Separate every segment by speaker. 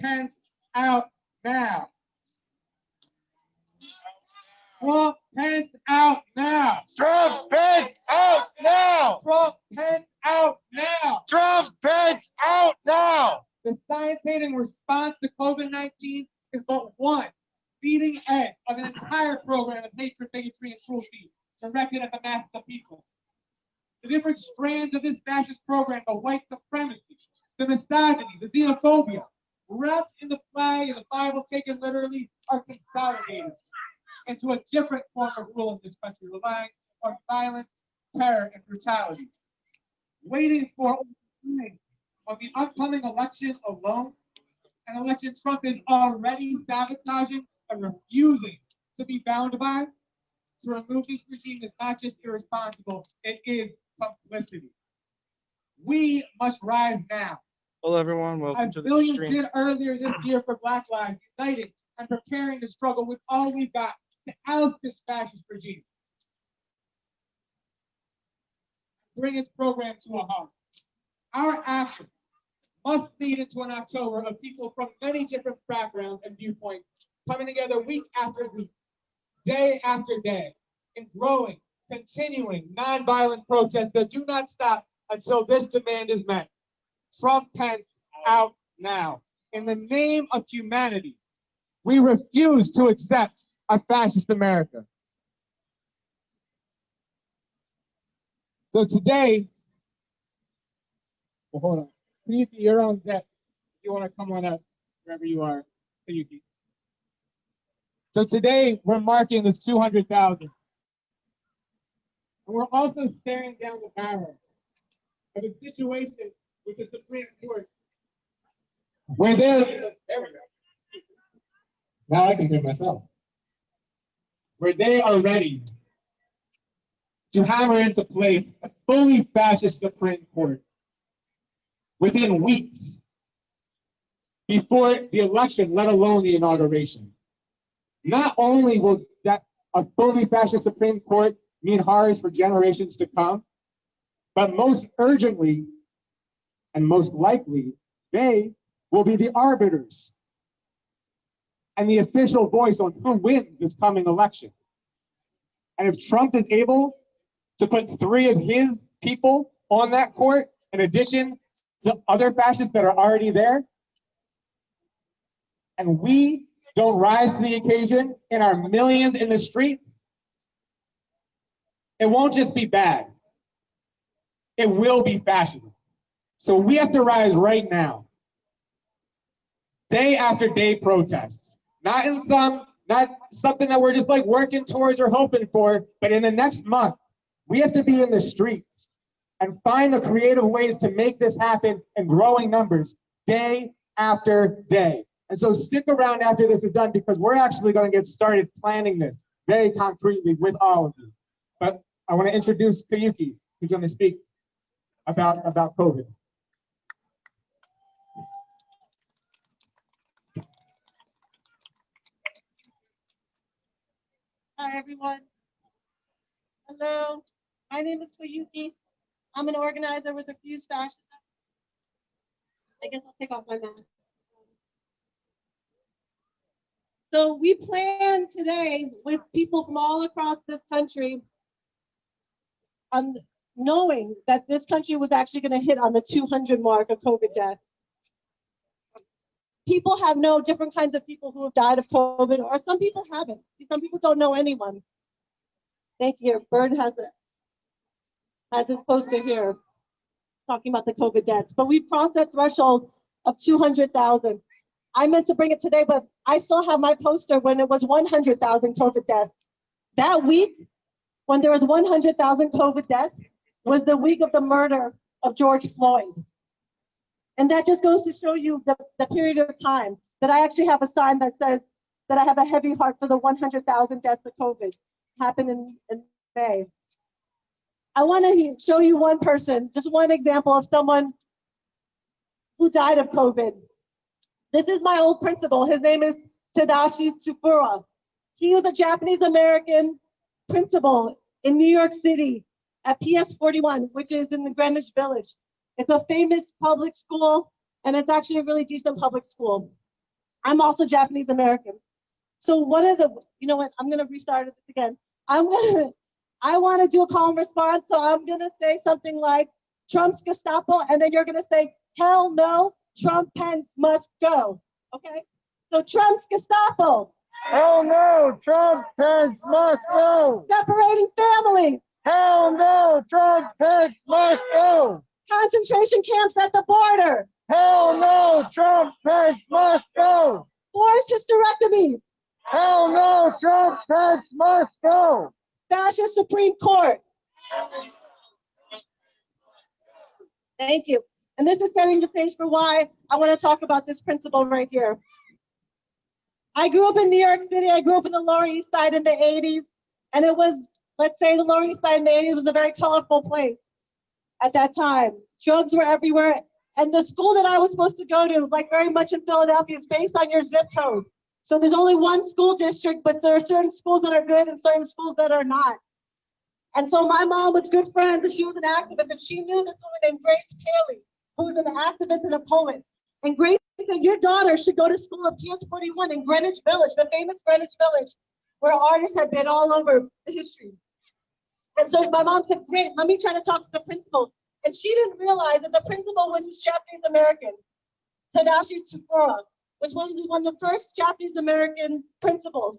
Speaker 1: Pence out now. Trump Pence out now.
Speaker 2: Trump Pence out now.
Speaker 1: Trump Pence out now.
Speaker 2: Trump Pence out now.
Speaker 1: The science-hating response to COVID-19 is but one leading edge of an entire program of hatred, bigotry, and cruelty directed at the masses of people. The different strands of this fascist program, the white supremacy, the misogyny, the xenophobia, wrapped in the flag and the Bible taken literally, are consolidated into a different form of rule in this country, relying on violence, terror, and brutality. Waiting for on the upcoming election alone, an election Trump is already sabotaging and refusing to be bound by, to remove this regime is not just irresponsible, it is complicity. We must rise now.
Speaker 2: Hello, everyone. Welcome
Speaker 1: As
Speaker 2: to the
Speaker 1: billions
Speaker 2: stream.
Speaker 1: did earlier this year for Black Lives, uniting and preparing to struggle with all we've got to oust this fascist regime. Bring its program to a home. Our action must lead into an October of people from many different backgrounds and viewpoints coming together week after week, day after day, in growing, continuing nonviolent protests that do not stop until this demand is met. Trump Pence out now. In the name of humanity, we refuse to accept a fascist America. So today, well, hold on. Kayuki, you're on deck. If you want to come on up, wherever you are, Kayuki. So today, we're marking this 200,000. And we're also staring down the barrel of a situation with the Supreme Court where there we go. Now I can hear myself. Where they are ready to hammer into place a fully fascist Supreme Court within weeks before the election, let alone the inauguration. Not only will that a fully fascist Supreme Court mean horrors for generations to come, but most urgently and most likely, they will be the arbiters and the official voice on who wins this coming election. And if Trump is able to put 3 of his people on that court, in addition to other fascists that are already there, and we don't rise to the occasion in our millions in the streets, it won't just be bad. It will be fascism. So we have to rise right now. Day after day protests. Not something that we're just like working towards or hoping for, but in the next month, we have to be in the streets and find the creative ways to make this happen in growing numbers day after day. And so stick around after this is done, because we're actually going to get started planning this very concretely with all of you. But I want to introduce Kayuki, who's going to speak about COVID.
Speaker 3: Hi, everyone. Hello. My name is Koyuki. I'm an organizer with Refuse Fascism. I guess I'll take off my mask. So we plan today with people from all across this country, knowing that this country was actually going to hit on the 200 mark of COVID deaths. People have known different kinds of people who have died of COVID, or some people haven't. Some people don't know anyone. Thank you. Bird has this poster here talking about the COVID deaths. But we've crossed that threshold of 200,000. I meant to bring it today, but I still have my poster when it was 100,000 COVID deaths. That week, when there was 100,000 COVID deaths, was the week of the murder of George Floyd. And that just goes to show you the period of time that I actually have a sign that says that I have a heavy heart for the 100,000 deaths of COVID happened in May. I want to show you one person, just one example of someone who died of COVID. This is my old principal. His name is Tadashi Tsufura. He was a Japanese-American principal in New York City at PS 41, which is in the Greenwich Village. It's a famous public school, and it's actually a really decent public school. I'm also Japanese American. So one of the, you know what, I'm going to restart it again. I want to do a call and response. So I'm going to say something like Trump's Gestapo, and then you're going to say, hell no, Trump Pence must go. Okay? So Trump's Gestapo.
Speaker 2: Hell no, Trump Pence must go.
Speaker 3: Separating families.
Speaker 2: Hell no, Trump Pence must go.
Speaker 3: Concentration camps at the border.
Speaker 2: Hell no, Trump Pence must go.
Speaker 3: Forced hysterectomies.
Speaker 2: Hell no, Trump Pence must go.
Speaker 3: Fascist Supreme Court. Thank you. And this is setting the stage for why I want to talk about this principle right here. I grew up in New York City. I grew up in the Lower East Side in the 80s. And it was, let's say the Lower East Side in the 80s was a very colorful place at that time. Drugs were everywhere. And the school that I was supposed to go to, like very much in Philadelphia, is based on your zip code. So there's only one school district, but there are certain schools that are good and certain schools that are not. And so my mom was good friends, and she was an activist, and she knew this woman named Grace Paley, who was an activist and a poet. And Grace said, your daughter should go to school at PS41 in Greenwich Village, the famous Greenwich Village, where artists have been all over the history. And so my mom said, great, let me try to talk to the principal. And she didn't realize that the principal was this Japanese American, Tadashi Tsukura, which was one of the first Japanese American principals.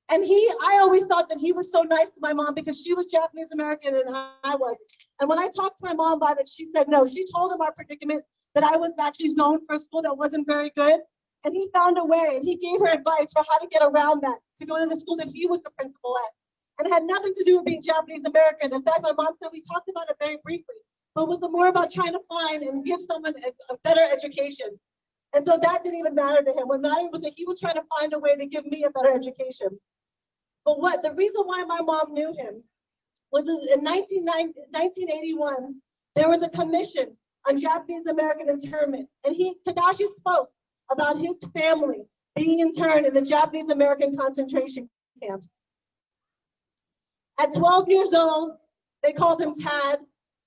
Speaker 3: And I always thought that he was so nice to my mom because she was Japanese American and I wasn't. And when I talked to my mom about it, she said no. She told him our predicament, that I was actually zoned for a school that wasn't very good. And he found a way, and he gave her advice for how to get around that, to go to the school that he was the principal at. And it had nothing to do with being Japanese American. In fact, my mom said we talked about it very briefly, but it was more about trying to find and give someone a better education. And so that didn't even matter to him. What mattered was that he was trying to find a way to give me a better education. But the reason why my mom knew him was in 1981, there was a commission on Japanese American internment. And Tadashi spoke about his family being interned in the Japanese American concentration camps. At 12 years old, they called him Tad.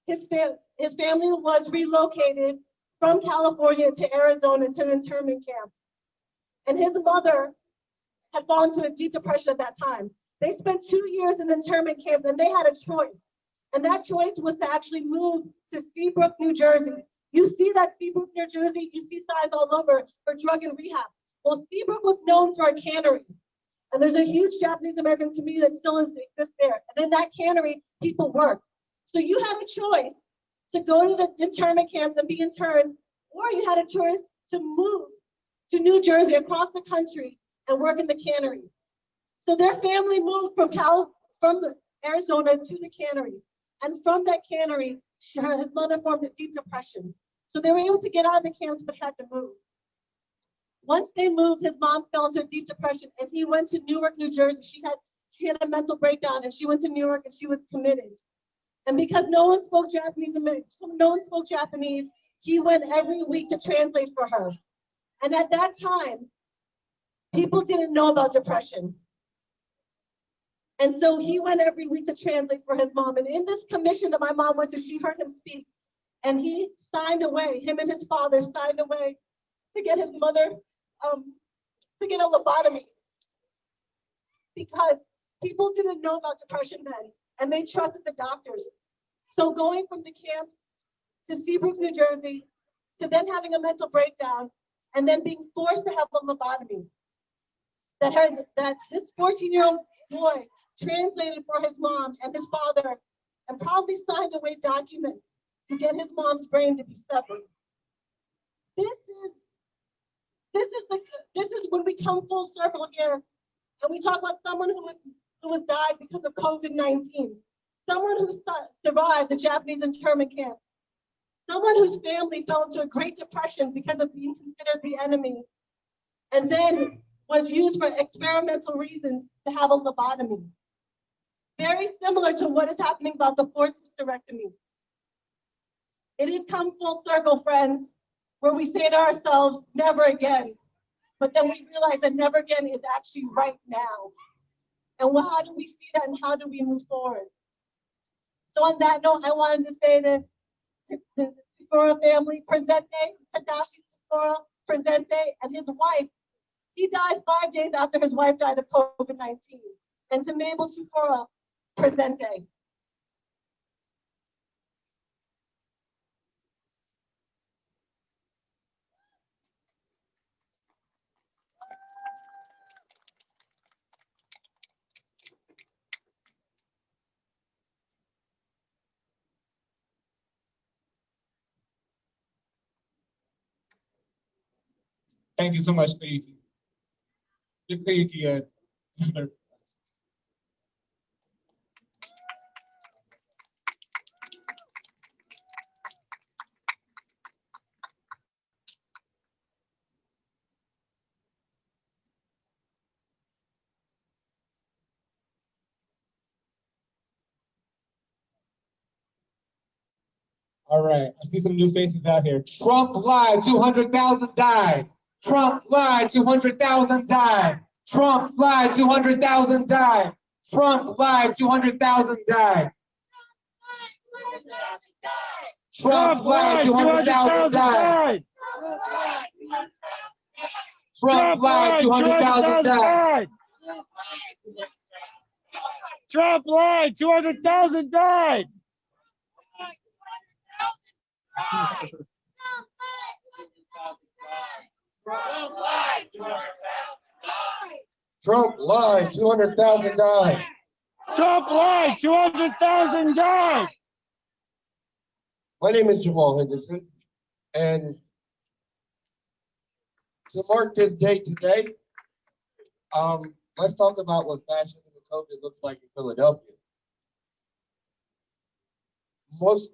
Speaker 3: His family was relocated from California to Arizona to an internment camp. And his mother had fallen into a deep depression at that time. They spent 2 years in internment camps, and they had a choice. And that choice was to actually move to Seabrook, New Jersey. You see that Seabrook, New Jersey, you see signs all over for drug and rehab. Well, Seabrook was known for a cannery. And there's a huge Japanese American community that still exists there. And in that cannery, people work. So you had a choice to go to the internment camps and be interned, or you had a choice to move to New Jersey, across the country, and work in the cannery. So their family moved from Arizona to the cannery. And from that cannery, his mother formed a deep depression. So they were able to get out of the camps, but had to move. Once they moved, his mom fell into a deep depression, and he went to Newark, New Jersey. She had a mental breakdown, and she went to Newark, and she was committed. And because no one spoke Japanese, he went every week to translate for her. And at that time, people didn't know about depression. And so he went every week to translate for his mom. And in this commission that my mom went to, she heard him speak. And he signed away, him and his father signed away to get his mother, to get a lobotomy. Because people didn't know about depression then, and they trusted the doctors. So going from the camp to Seabrook, New Jersey, to then having a mental breakdown, and then being forced to have a lobotomy. That this 14-year-old boy translated for his mom and his father, and probably signed away documents to get his mom's brain to be severed. This is when we come full circle here, and we talk about someone who has died because of COVID-19, someone who survived the Japanese internment camp, someone whose family fell into a Great Depression because of being considered the enemy, and then was used for experimental reasons to have a lobotomy. Very similar to what is happening about the forced hysterectomy. It has come full circle, friends, where we say to ourselves, never again. But then we realize that never again is actually right now. And how do we see that, and how do we move forward? So on that note, I wanted to say that the Tsukura family, Presente, Tadashi Tsukura, Presente, and his wife, He died 5 days after his wife died of COVID-19. And to Mabel Sufora, presente.
Speaker 1: Thank you so much, Katie. Good Katie. All right, I see some new faces out here. Trump lied, 200,000 died. Trump lied, 200,000 died. Trump lied, 200,000 died. Trump lied, 200,000 died. Trump lied, 200,000 died. Trump lied, 200,000 died.
Speaker 2: Trump lied, 200,000 died.
Speaker 1: Trump lied, 200,000 died.
Speaker 2: Trump lied, 200,000 died.
Speaker 1: My name is Jamal Henderson, and to mark this day today, let's talk about what fascism and COVID looks like in Philadelphia.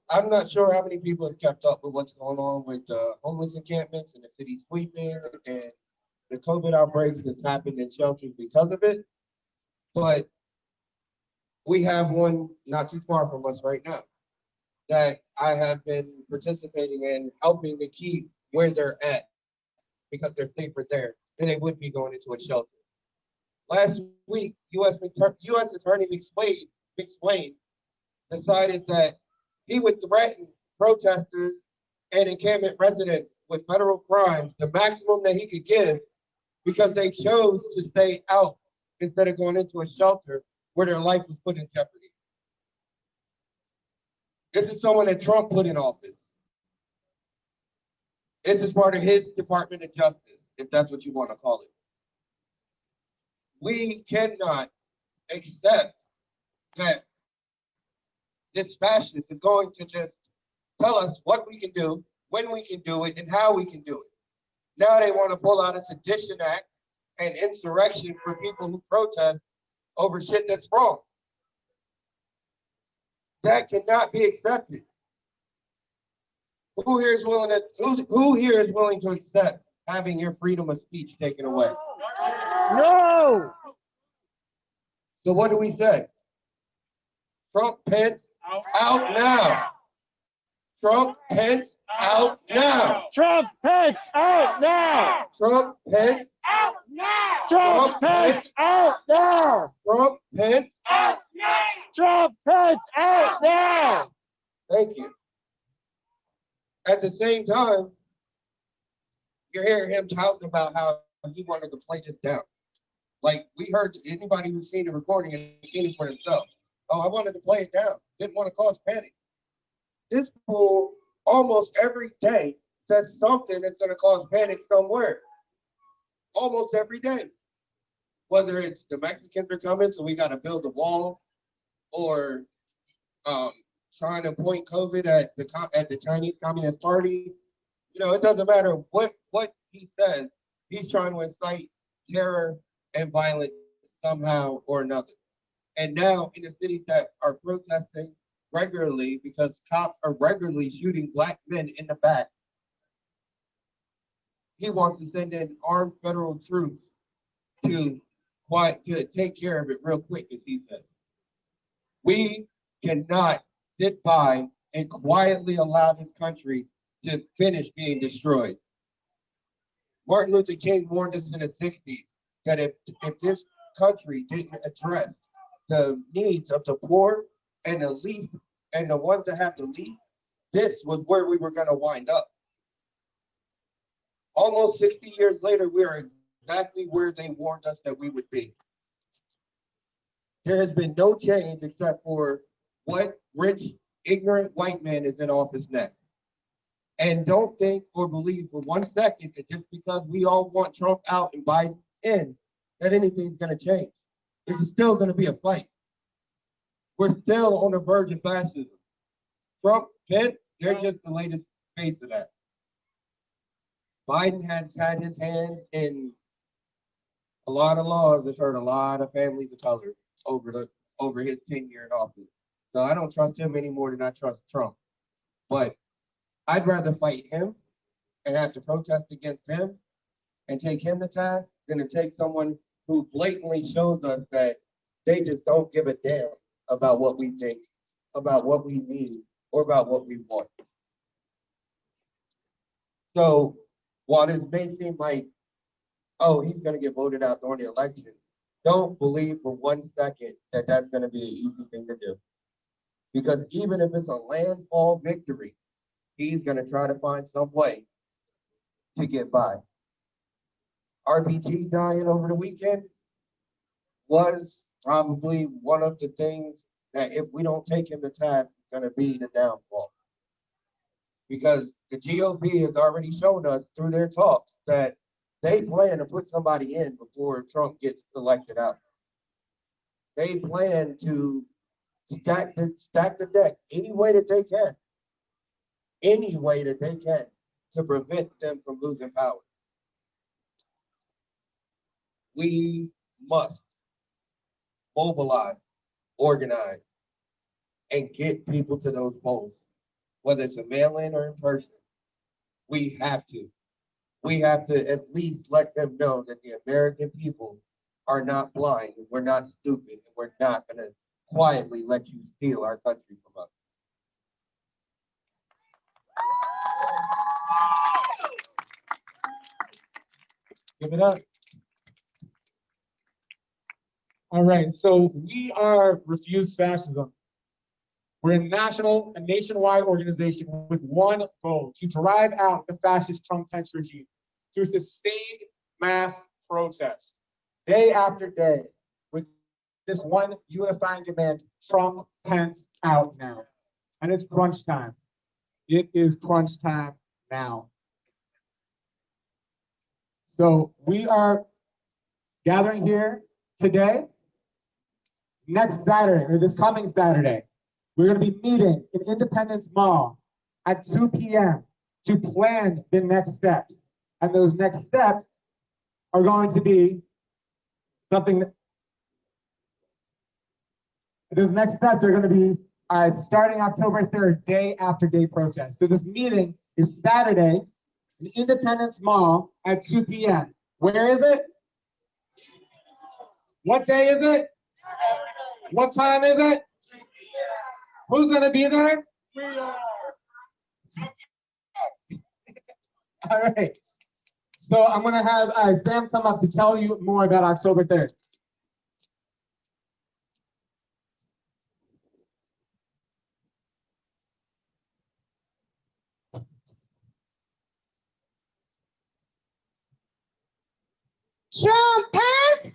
Speaker 1: I'm not sure how many people have kept up with what's going on with homeless encampments and the city sweeping and the COVID outbreaks that's happened in shelters because of it. But we have one not too far from us right now that I have been participating in, helping to keep where they're at because they're safer there than they would be going into a shelter. Last week, U.S. Attorney McSwain decided that he would threaten protesters and encampment residents with federal crimes, the maximum that he could give, because they chose to stay out instead of going into a shelter where their life was put in jeopardy. This is someone that Trump put in office. This is part of his Department of Justice, if that's what you want to call it. We cannot accept that this fascist is going to just tell us what we can do, when we can do it, and how we can do it. Now they want to pull out a sedition act and insurrection for people who protest over shit that's wrong. That cannot be accepted. Who here is willing to accept having your freedom of speech taken away?
Speaker 2: No!
Speaker 1: So what do we say? Trump, Pence, out now. Trump, Pence, out now.
Speaker 2: Trump, Pence, out now!
Speaker 1: Trump, Pence,
Speaker 2: Out now! Trump, Pence, out now!
Speaker 1: Trump, Pence,
Speaker 2: Out now! Trump, Pence, out now!
Speaker 1: Thank you. At the same time, you're hearing him talking about how he wanted to play this down. Like, we heard, anybody who's seen the recording and seen it for himself. Oh, I wanted to play it down. Didn't want to cause panic. This fool almost every day says something that's going to cause panic somewhere. Almost every day. Whether it's the Mexicans are coming, so we got to build a wall, or trying to point COVID at the Chinese Communist Party. You know, it doesn't matter what he says. He's trying to incite terror and violence somehow or another. And now in the cities that are protesting regularly because cops are regularly shooting black men in the back, he wants to send in armed federal troops to take care of it real quick, as he says. We cannot sit by and quietly allow this country to finish being destroyed. Martin Luther King warned us in the 60s that if this country didn't address the needs of the poor and the least and the ones that have the least, this was where we were going to wind up. Almost 60 years later, we are exactly where they warned us that we would be. There has been no change except for what rich, ignorant white man is in office next. And don't think or believe for 1 second that just because we all want Trump out and Biden in, that anything's going to change. It's still going to be a fight. We're still on the verge of fascism. Trump, Pence, they're just the latest face of that. Biden has had his hands in a lot of laws that hurt a lot of families of color over his tenure in office. So I don't trust him any more than I trust Trump. But I'd rather fight him and have to protest against him and take him to task than to take someone who blatantly shows us that they just don't give a damn about what we think, about what we need, or about what we want. So while this may seem like, oh, he's going to get voted out during the election, don't believe for 1 second that that's going to be an easy thing to do. Because even if it's a landfall victory, he's going to try to find some way to get by. RBG dying over the weekend was probably one of the things that if we don't take him to task, it's going to be the downfall. Because the GOP has already shown us through their talks that they plan to put somebody in before Trump gets elected out. They plan to stack the deck any way that they can. Any way that they can to prevent them from losing power. We must mobilize, organize, and get people to those polls, whether it's a mail-in or in person. We have to. We have to at least let them know that the American people are not blind, and we're not stupid, and we're not going to quietly let you steal our country from us. Give it up.
Speaker 2: All right, so we are Refuse Fascism. We're a national and nationwide organization with one goal: to drive out the fascist Trump-Pence regime through sustained mass protests, day after day, with this one unifying demand: Trump, Pence, out now. And it's crunch time. It is crunch time now. So we are gathering here today. Next Saturday, or this coming Saturday, we're going to be meeting in Independence Mall at 2 p.m. to plan the next steps. And those next steps are going to be those next steps are going to be starting October 3rd, day after day protest. So this meeting is Saturday in Independence Mall at 2 p.m. Where is it? What day is it? What time is it? Who's going to be there? We are. All right. So I'm going to have Sam come up to tell you more about October 3rd.
Speaker 4: Trumpet!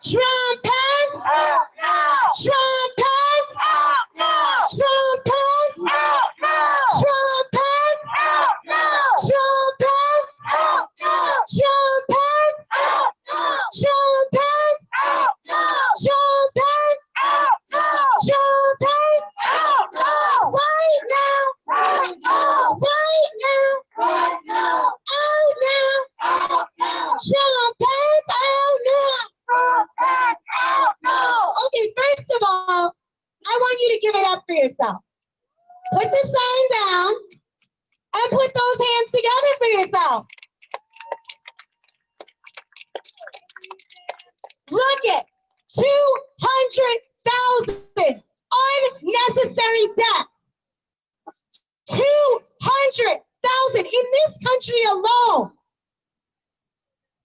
Speaker 4: Trumpet! Out now! Trumpet! Out now! Trumpet! Out now! Trumpet! Out now! Trumpet! Out now! Trumpet! Out now! Trumpet! Out now! Trumpet! Out now! Trumpet! Out now! Right now! Right now! Right now! Right now! Out now! Out now! Trumpet! Out now! Trumpet! Out now! Okay, first of all, I want you to give it up for yourself. Put the sign down and put those hands together for yourself. Look at 200,000 unnecessary deaths. 200,000 in this country alone.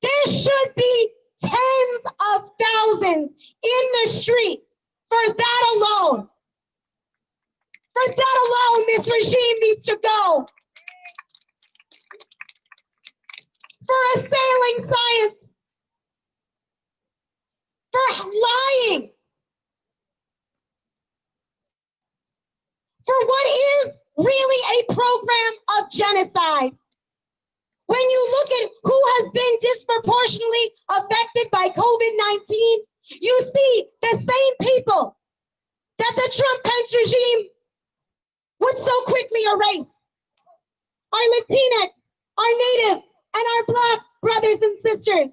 Speaker 4: There should be tens of thousands in the street for that alone. For that alone, this regime needs to go. For assailing science Stop lying. For what is really a program of genocide? When you look at who has been disproportionately affected by COVID-19, you see the same people that the Trump-Pence regime would so quickly erase. Our Latinx, our Native, and our Black brothers and sisters.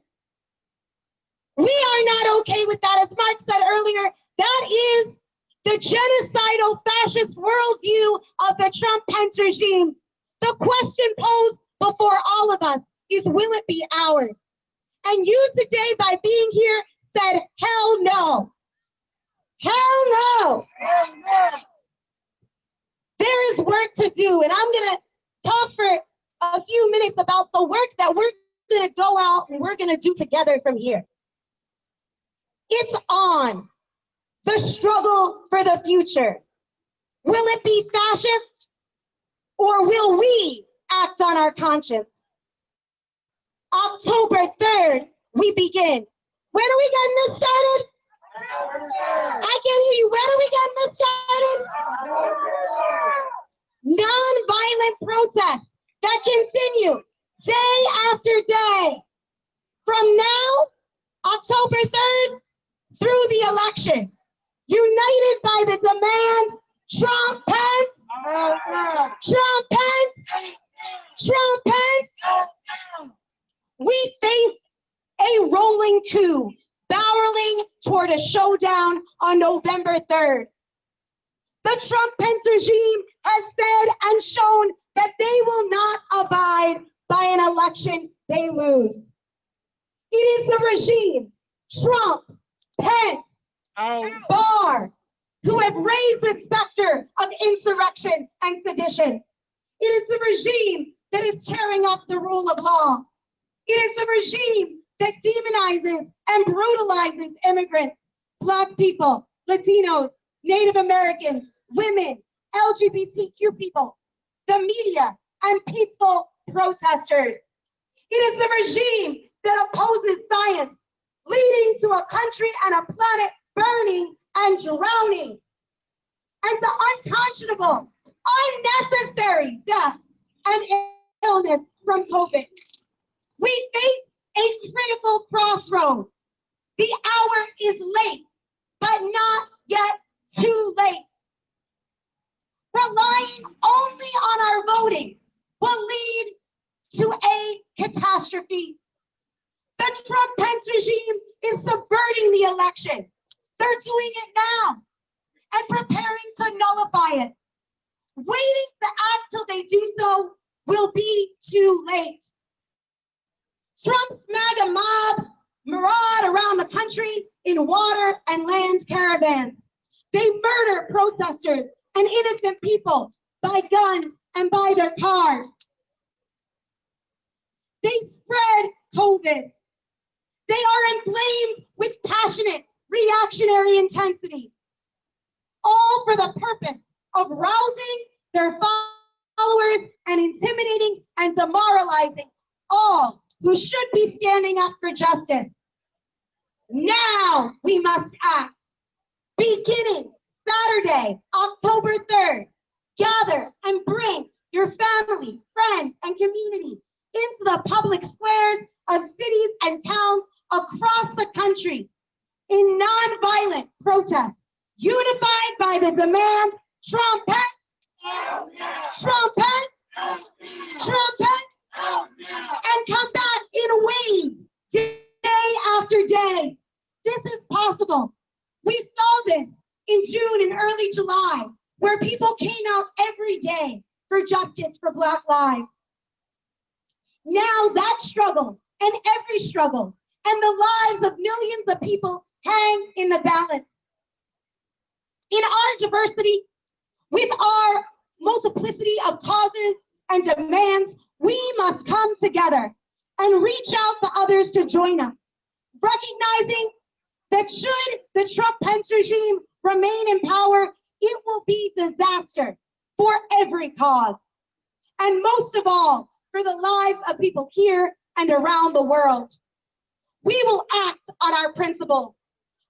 Speaker 4: We are not okay with that. As Mark said earlier, that is the genocidal fascist worldview of the Trump-Pence regime. The question posed before all of us is, will it be ours? And you today, by being here, said, hell no. Hell no. There is work to do, and I'm going to talk for a few minutes about the work that we're going to go out and we're going to do together from here. It's on. The struggle for the future. Will it be fascist, or will we act on our conscience? October 3rd, we begin. When are we getting this started? I can't hear you. When are we getting this started? Non-violent protests that continue day after day. From now, October 3rd, through the election. United by the demand, Trump, Pence, Trump, Pence, Trump, Pence. We face a rolling coup, barreling toward a showdown on November 3rd. The Trump-Pence regime has said and shown that they will not abide by an election they lose. It is the regime, Trump, Pence, Barr, who have raised the specter of insurrection and sedition. It is the regime that is tearing up the rule of law. It is the regime that demonizes and brutalizes immigrants, Black people, Latinos, Native Americans, women, LGBTQ people, the media, and peaceful protesters. It is the regime that opposes science, leading to a country and a planet burning and drowning, and the unconscionable, unnecessary death and illness from COVID. We face a critical crossroad. The hour is late, but not yet too late. Relying only on our voting will lead to a catastrophe. The Trump-Pence regime is subverting the election. They're doing it now and preparing to nullify it. Waiting to act till they do so will be too late. Trump's MAGA mob maraud around the country in water and land caravans. They murder protesters and innocent people by gun and by their cars. They spread COVID. They are inflamed with passionate, reactionary intensity, all for the purpose of rousing their followers and intimidating and demoralizing all who should be standing up for justice. Now we must act. Beginning Saturday, October 3rd, gather and bring your family, friends, and community into the public squares of cities and towns across the country in nonviolent protest, unified by the demand, Trump, Trump, Trump, and come back in waves day after day. This is possible. We saw this in June and early July, where people came out every day for justice for Black lives. Now that struggle and every struggle and the lives of millions of people hang in the balance. In our diversity, with our multiplicity of causes and demands, we must come together and reach out to others to join us, recognizing that should the Trump-Pence regime remain in power, it will be disaster for every cause, and most of all, for the lives of people here and around the world. We will act on our principles.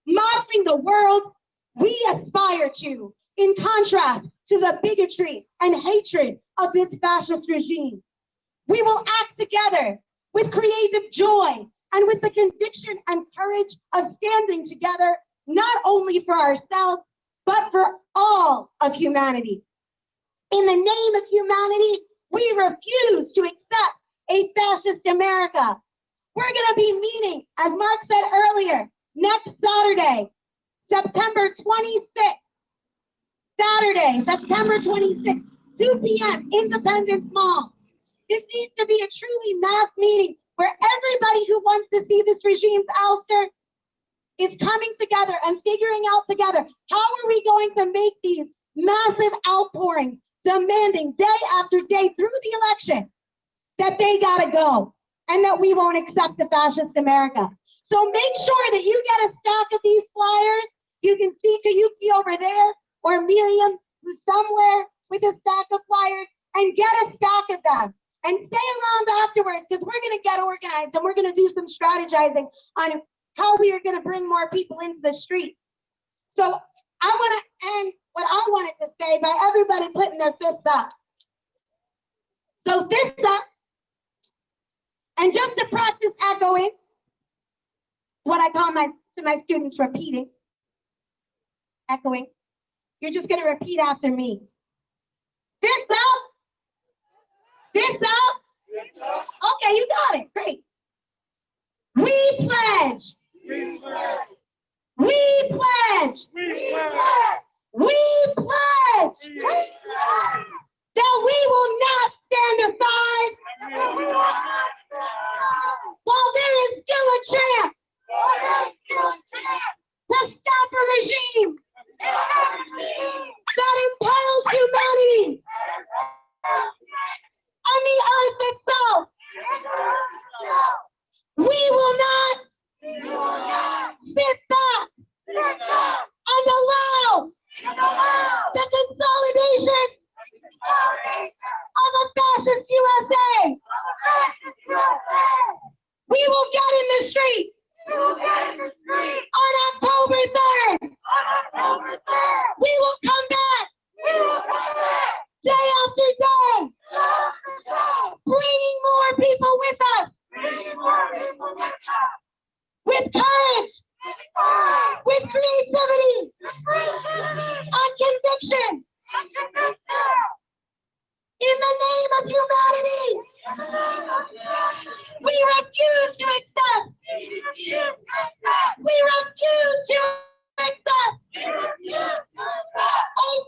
Speaker 4: modeling the world we aspire to, in contrast to the bigotry and hatred of this fascist regime. We will act together with creative joy and with the conviction and courage of standing together, not only for ourselves, but for all of humanity. In the name of humanity, we refuse to accept a fascist America. We're going to be meeting, as Mark said earlier, next Saturday, September 26th. Saturday, September 26th, 2 p.m., Independence Mall. This needs to be a truly mass meeting where everybody who wants to see this regime's ouster is coming together and figuring out together how are we going to make these massive outpourings demanding day after day through the election that they gotta go and that we won't accept a fascist America. So make sure that you get a stack of these flyers. You can see Kayuki over there or Miriam who's somewhere with a stack of flyers, and get a stack of them and stay around afterwards because we're going to get organized and we're going to do some strategizing on how we are going to bring more people into the street. So I want to end what I wanted to say by everybody putting their fists up. So fists up, and just to practice echoing, what I call my students repeating, echoing, you're just going to repeat after me. Fists up. Fists up. Okay, you got it. Great. We pledge. We pledge. We pledge. We pledge. We pledge. We pledge that we will not stand aside while there is still a chance to stop a regime that impels humanity on the earth itself. We will not sit back and allow the consolidation of a fascist USA. We will get in the street on October 3rd. We will come back day after day, bringing more people with us, with courage, with creativity, and conviction. In the name of humanity, we refuse to accept. We refuse to accept a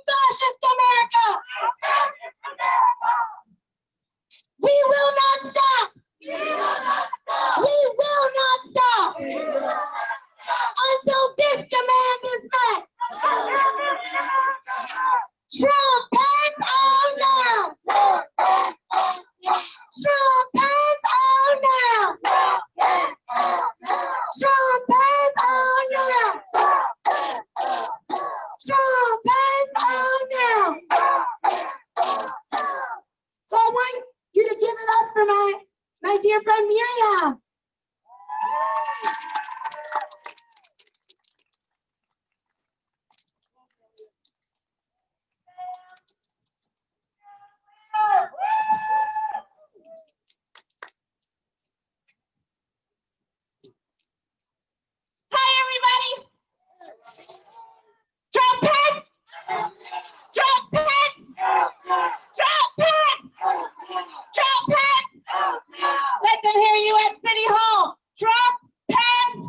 Speaker 4: fascist America. We will not stop. We will not stop until this demand is met. Trump hands out now. Trump hands out now. Trump hands out now. Trump hands out now. So I want you to give it up for my dear friend Miriam. Hi, everybody. Trumpets! Trumpets! Trumpets! Trumpets! Let them hear you at City Hall. Trumpets!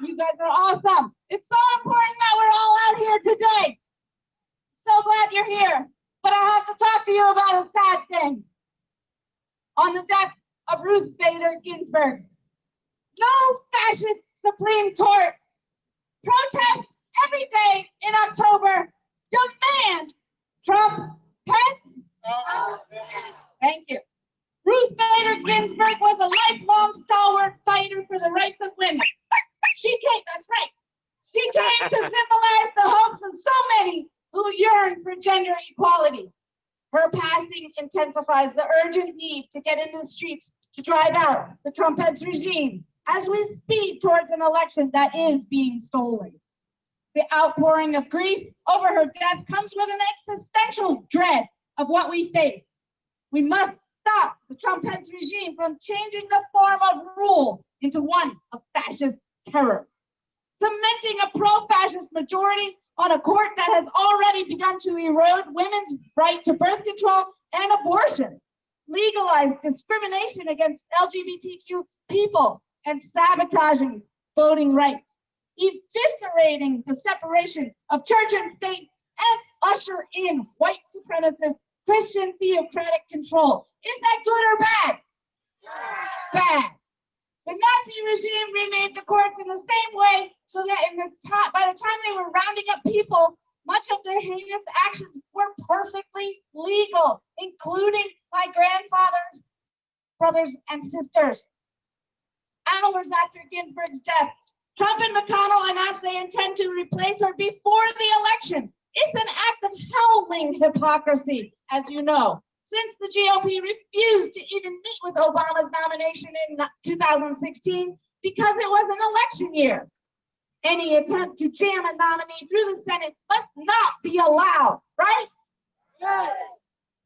Speaker 4: You guys are awesome. It's so important that we're all out here today. So glad you're here. But I have to talk to you about a sad thing. On the death of Ruth Bader Ginsburg. No fascist Supreme Court. Protest every day in October. Demand Trump Pence. Thank you. Ruth Bader Ginsburg was a lifelong stalwart fighter for the rights of women. That's right. She came to symbolize the hopes of so many who yearn for gender equality. Her passing intensifies the urgent need to get in the streets to drive out the Trump-Pence regime as we speed towards an election that is being stolen. The outpouring of grief over her death comes with an existential dread of what we face. We must stop the Trump-Pence regime from changing the form of rule into one of fascist terror, cementing a pro-fascist majority on a court that has already begun to erode women's right to birth control and abortion, legalize discrimination against LGBTQ people, and sabotaging voting rights, eviscerating the separation of church and state, and usher in white supremacist Christian theocratic control. Is that good or bad? Bad. The Nazi regime remade the courts in the same way so that by the time they were rounding up people, much of their heinous actions were perfectly legal, including my grandfather's brothers and sisters. Hours after Ginsburg's death, Trump and McConnell announced they intend to replace her before the election. It's an act of howling hypocrisy, as you know, since the GOP refused to even meet with Obama's nomination in 2016 because it was an election year. Any attempt to jam a nominee through the Senate must not be allowed, right? Yes.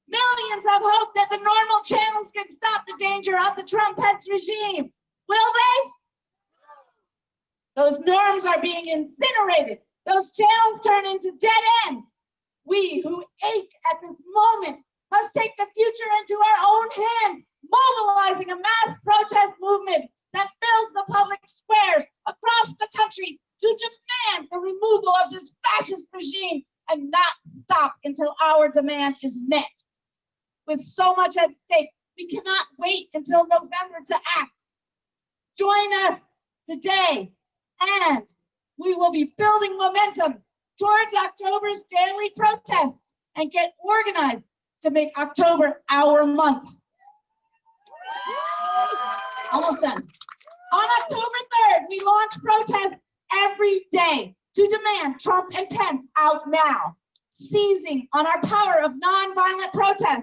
Speaker 4: Millions have hoped that the normal channels could stop the danger of the Trump-Pence regime. Will they? Those norms are being incinerated. Those channels turn into dead ends. We who ache at this moment must take the future into our own hands, mobilizing a mass protest movement that fills the public squares across the country to demand the removal of this fascist regime and not stop until our demand is met. With so much at stake, we cannot wait until November to act. Join us today, and we will be building momentum towards October's daily protests and get organized to make October our month. Almost done. On October 3rd, we launch protests every day to demand Trump and Pence out now, seizing on our power of nonviolent protest,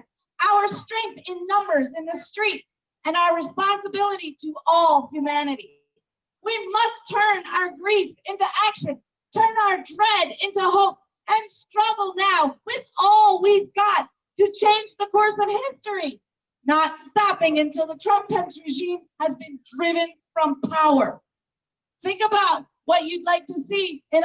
Speaker 4: our strength in numbers in the street, and our responsibility to all humanity. We must turn our grief into action, turn our dread into hope, and struggle now with all we've got to change the course of history, not stopping until the Trump-Pence regime has been driven from power. Think about what you'd like to see in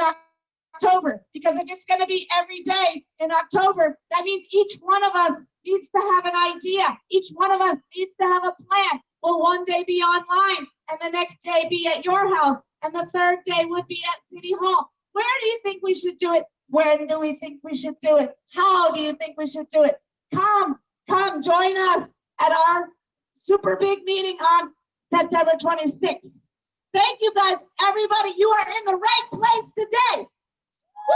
Speaker 4: October, because if it's going to be every day in October, that means each one of us needs to have an idea. Each one of us needs to have a plan. Will one day be online, and the next day be at your house, and the third day would be at City Hall. Where do you think we should do it? When do we think we should do it? How do you think we should do it? Come, join us at our super big meeting on September 26th. Thank you guys, everybody. You are in the right place today. Woo!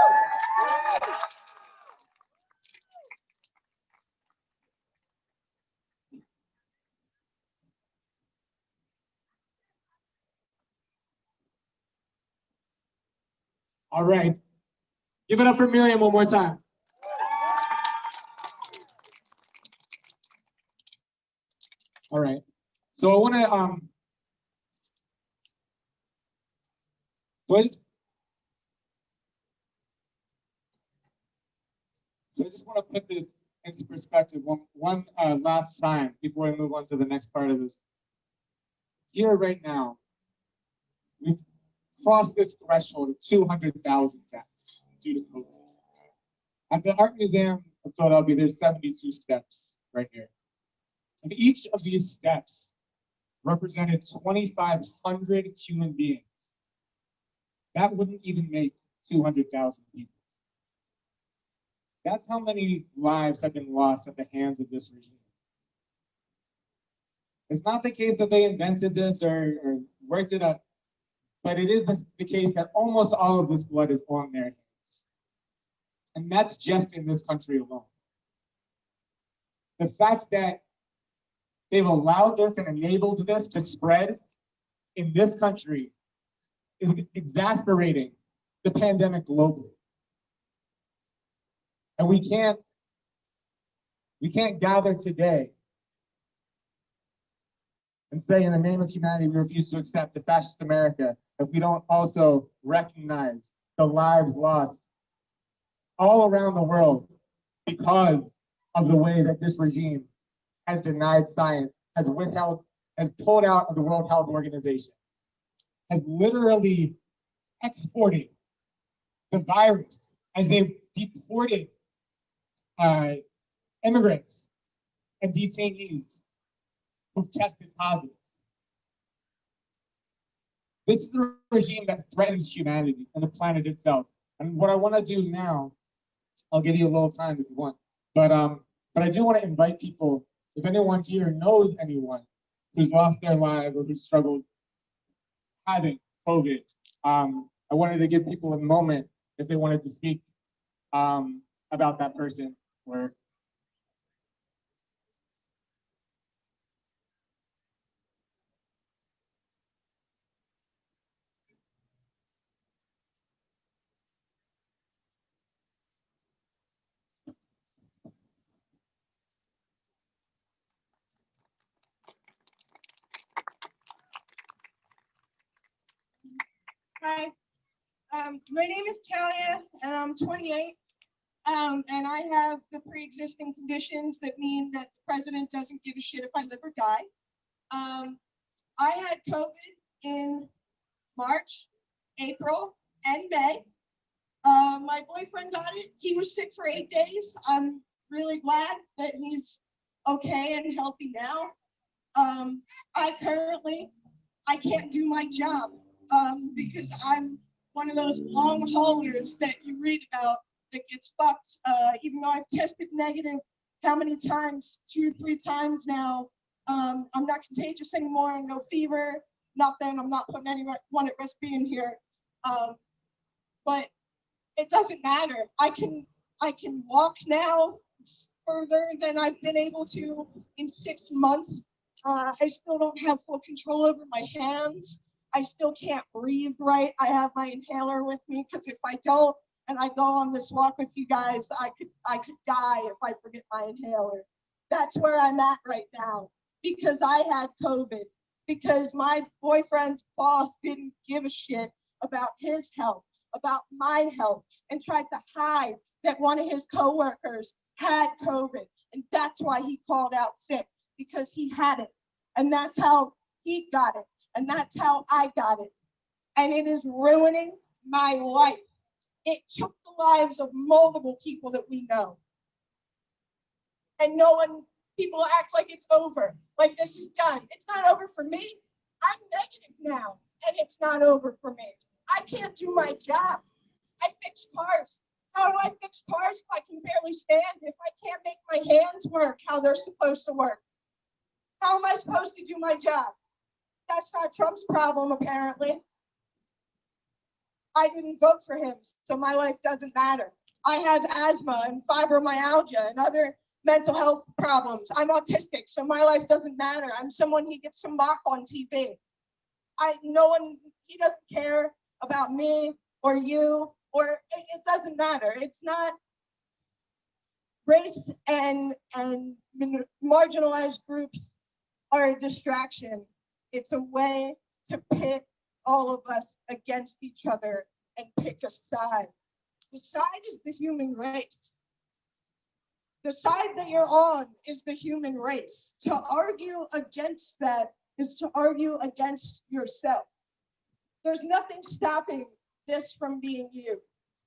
Speaker 2: All right. Give it up for Miriam one more time. All right. So I want to I just want to put this into perspective one last time before we move on to the next part of this. Here right now, we've crossed this threshold of 200,000 deaths due to COVID. At the Art Museum of Philadelphia, there's 72 steps right here. And each of these steps represented 2,500 human beings. That wouldn't even make 200,000 people. That's how many lives have been lost at the hands of this regime. It's not the case that they invented this or worked it up, but it is the case that almost all of this blood is on their hands. And that's just in this country alone. The fact that they've allowed this and enabled this to spread in this country is exasperating the pandemic globally. And we can't gather today and say, in the name of humanity, we refuse to accept a fascist America if we don't also recognize the lives lost all around the world because of the way that this regime has denied science, has withheld, has pulled out of the World Health Organization, has literally exported the virus as they've deported immigrants and detainees who've tested positive. This is the regime that threatens humanity and the planet itself. And what I want to do now, I'll give you a little time if you want, but I do want to invite people, if anyone here knows anyone who's lost their life or who's struggled having COVID, I wanted to give people a moment if they wanted to speak about that person or
Speaker 5: Hi, my name is Talia, and I'm 28, and I have the pre-existing conditions that mean that the president doesn't give a shit if I live or die. I had COVID in March, April, and May. My boyfriend got it. He was sick for 8 days. I'm really glad that he's okay and healthy now. I can't do my job because I'm one of those long haulers that you read about that gets fucked. Even though I've tested negative how many times, 2 or 3 times now, I'm not contagious anymore, no fever, nothing. I'm not putting anyone at risk being here. But it doesn't matter. I can walk now further than I've been able to in 6 months. I still don't have full control over my hands. I still can't breathe right. I have my inhaler with me because if I don't and I go on this walk with you guys, I could die if I forget my inhaler. That's where I'm at right now because I had COVID, because my boyfriend's boss didn't give a shit about his health, about my health, and tried to hide that one of his coworkers had COVID. And that's why he called out sick, because he had it. And that's how he got it. And that's how I got it. And it is ruining my life. It took the lives of multiple people that we know. And people act like it's over, like this is done. It's not over for me. I'm negative now, and it's not over for me. I can't do my job. I fix cars. How do I fix cars if I can barely stand? If I can't make my hands work how they're supposed to work? How am I supposed to do my job? That's not Trump's problem, apparently. I didn't vote for him, so my life doesn't matter. I have asthma and fibromyalgia and other mental health problems. I'm autistic, so my life doesn't matter. I'm someone he gets to mock on TV. He doesn't care about me or you, or it doesn't matter. It's not race and marginalized groups are a distraction. It's a way to pit all of us against each other and pick a side. The side is the human race. The side that you're on is the human race. To argue against that is to argue against yourself. There's nothing stopping this from being you.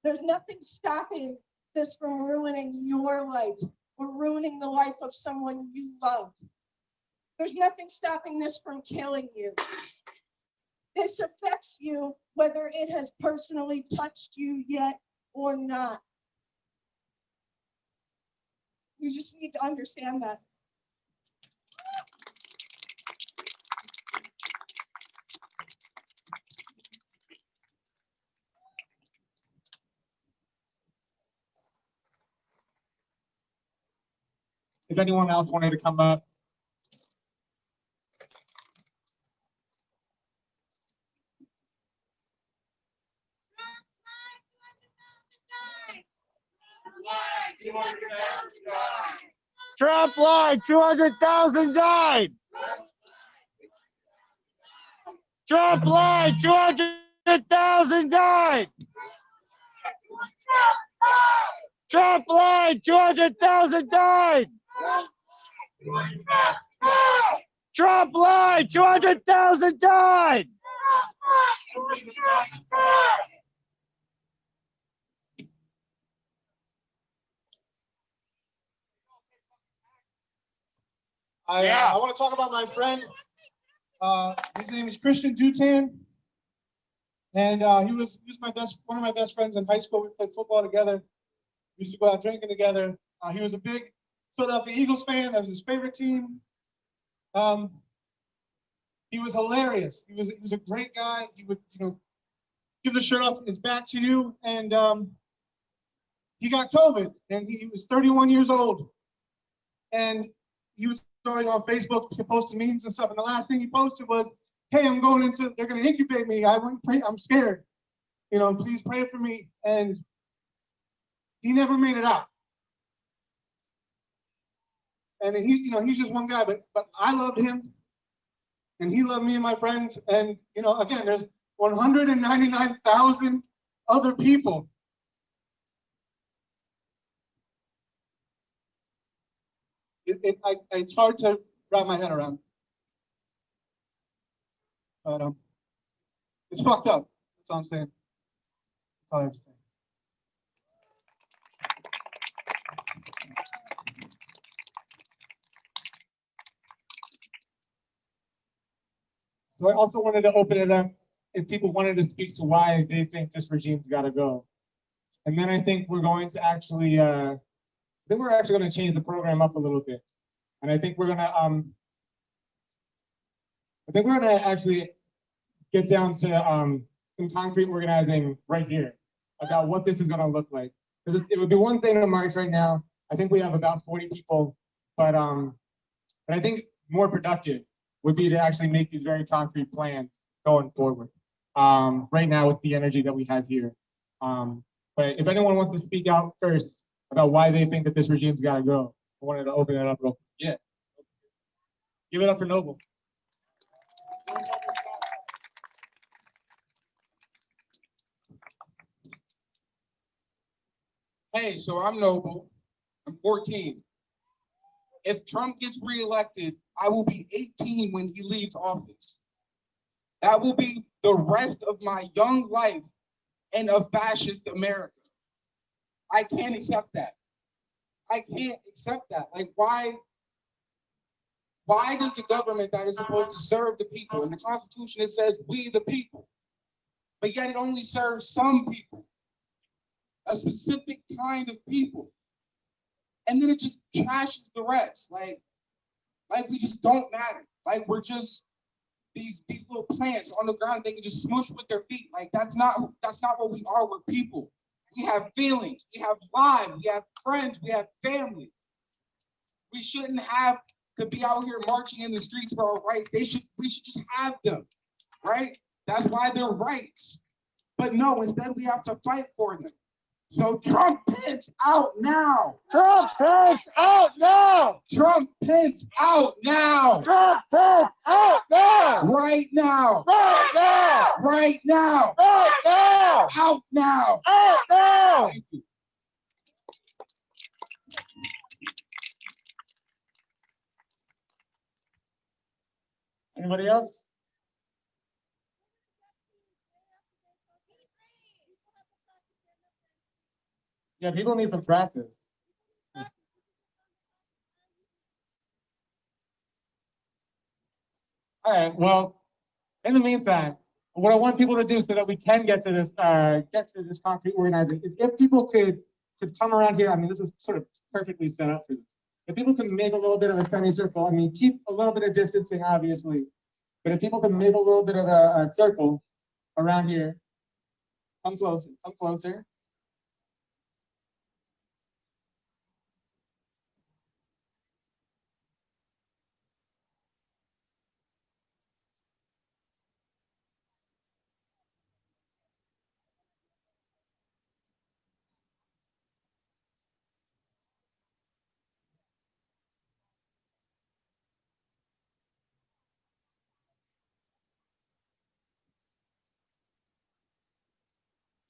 Speaker 5: There's nothing stopping this from ruining your life or ruining the life of someone you love. There's nothing stopping this from killing you. This affects you whether it has personally touched you yet or not. You just need to understand that.
Speaker 2: if anyone else wanted to come up.
Speaker 1: Trump lied. 200,000 died. Trump lied. 200,000 died. Trump lied. 200,000 died. Trump lied. 200,000 died.
Speaker 6: I want to talk about my friend. His name is Christian Dutan, and he was one of my best friends in high school. We played football together. We used to go out drinking together. He was a big Philadelphia Eagles fan. That was his favorite team. He was hilarious. He was a great guy. He would give the shirt off his back to you, and he got COVID, and he was 31 years old, and he was going on Facebook, posting memes and stuff, and the last thing he posted was, "Hey, they're going to incubate me. I'm scared. Please pray for me." And he never made it out. And he's just one guy, but I loved him, and he loved me and my friends. And again, there's 199,000 other people. It's hard to wrap my head around. But it's fucked up. That's all I'm saying. That's all I have to say.
Speaker 2: So I also wanted to open it up if people wanted to speak to why they think this regime's got to go. And then I think we're going to actually, going to change the program up a little bit. And I think we're going to actually get down to some concrete organizing right here about what this is going to look like. Because it would be one thing to march right now. I think we have about 40 people, but I think more productive would be to actually make these very concrete plans going forward. Right now with the energy that we have here. But if anyone wants to speak out first about why they think that this regime's got to go, I wanted to open it up real quick. Yeah. Give it up for Noble.
Speaker 7: Hey, so I'm Noble. I'm 14. If Trump gets reelected, I will be 18 when he leaves office. That will be the rest of my young life in a fascist America. I can't accept that. I can't accept that. Like, why does the government that is supposed to serve the people, in the Constitution it says we the people, but yet it only serves some people, a specific kind of people, and then it just trashes the rest. Like we just don't matter. Like we're just these little plants on the ground they can just smush with their feet. Like that's not what we are. We're people. We have feelings. We have lives. We have friends. We have family. We shouldn't have to be out here marching in the streets for our rights. We should just have them, right? That's why they're rights. But no, instead we have to fight for them. So Trump Pence out now.
Speaker 1: Trump Pence out now.
Speaker 7: Trump Pence out now.
Speaker 1: Trump Pence out now.
Speaker 7: Right now.
Speaker 1: Right now.
Speaker 7: Right now.
Speaker 1: Right now.
Speaker 7: Out now.
Speaker 1: Out now.
Speaker 7: Thank you.
Speaker 2: Anybody else? Yeah, people need some practice. All right. Well, in the meantime, what I want people to do so that we can get to this concrete organizing is if people could come around here. I mean, this is sort of perfectly set up for this. If people can make a little bit of a semicircle, I mean, keep a little bit of distancing, obviously, but if people can make a little bit of a circle around here, come closer, come closer.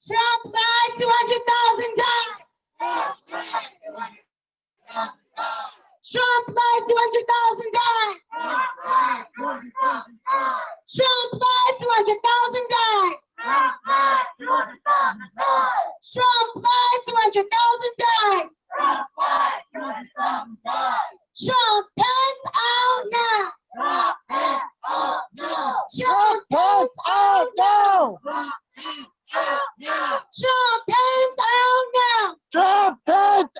Speaker 4: Trump lied 200,000 times. Trump lied 200,000 times. Trump lied 200,000 times. Trump lied 200,000 times. Trump pants out now. Trump pants out now. Trump pants out now.
Speaker 1: Trump pants out now.
Speaker 4: Trump pants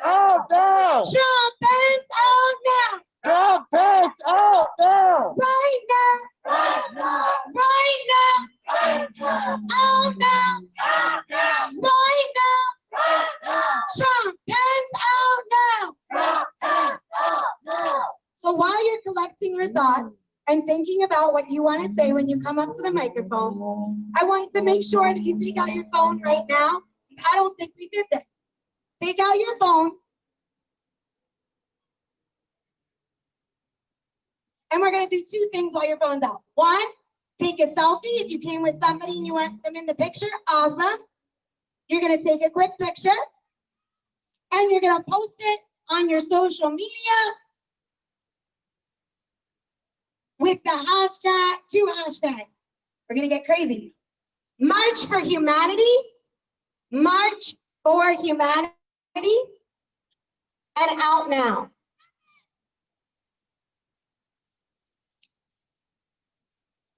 Speaker 4: out now.
Speaker 1: Trump pants out now.
Speaker 4: Right now. Right now. Out now. Right now. Trump pants out now. So while you're collecting your thoughts and thinking about what you want to say when you come up to the microphone, I want to make sure that you take out your phone right now. I don't think we did this. Take out your phone. And we're going to do two things while your phone's out. One, take a selfie. If you came with somebody and you want them in the picture, awesome. You're going to take a quick picture. And you're going to post it on your social media with the hashtag, two hashtags. We're going to get crazy. March for Humanity. March for Humanity. And out now.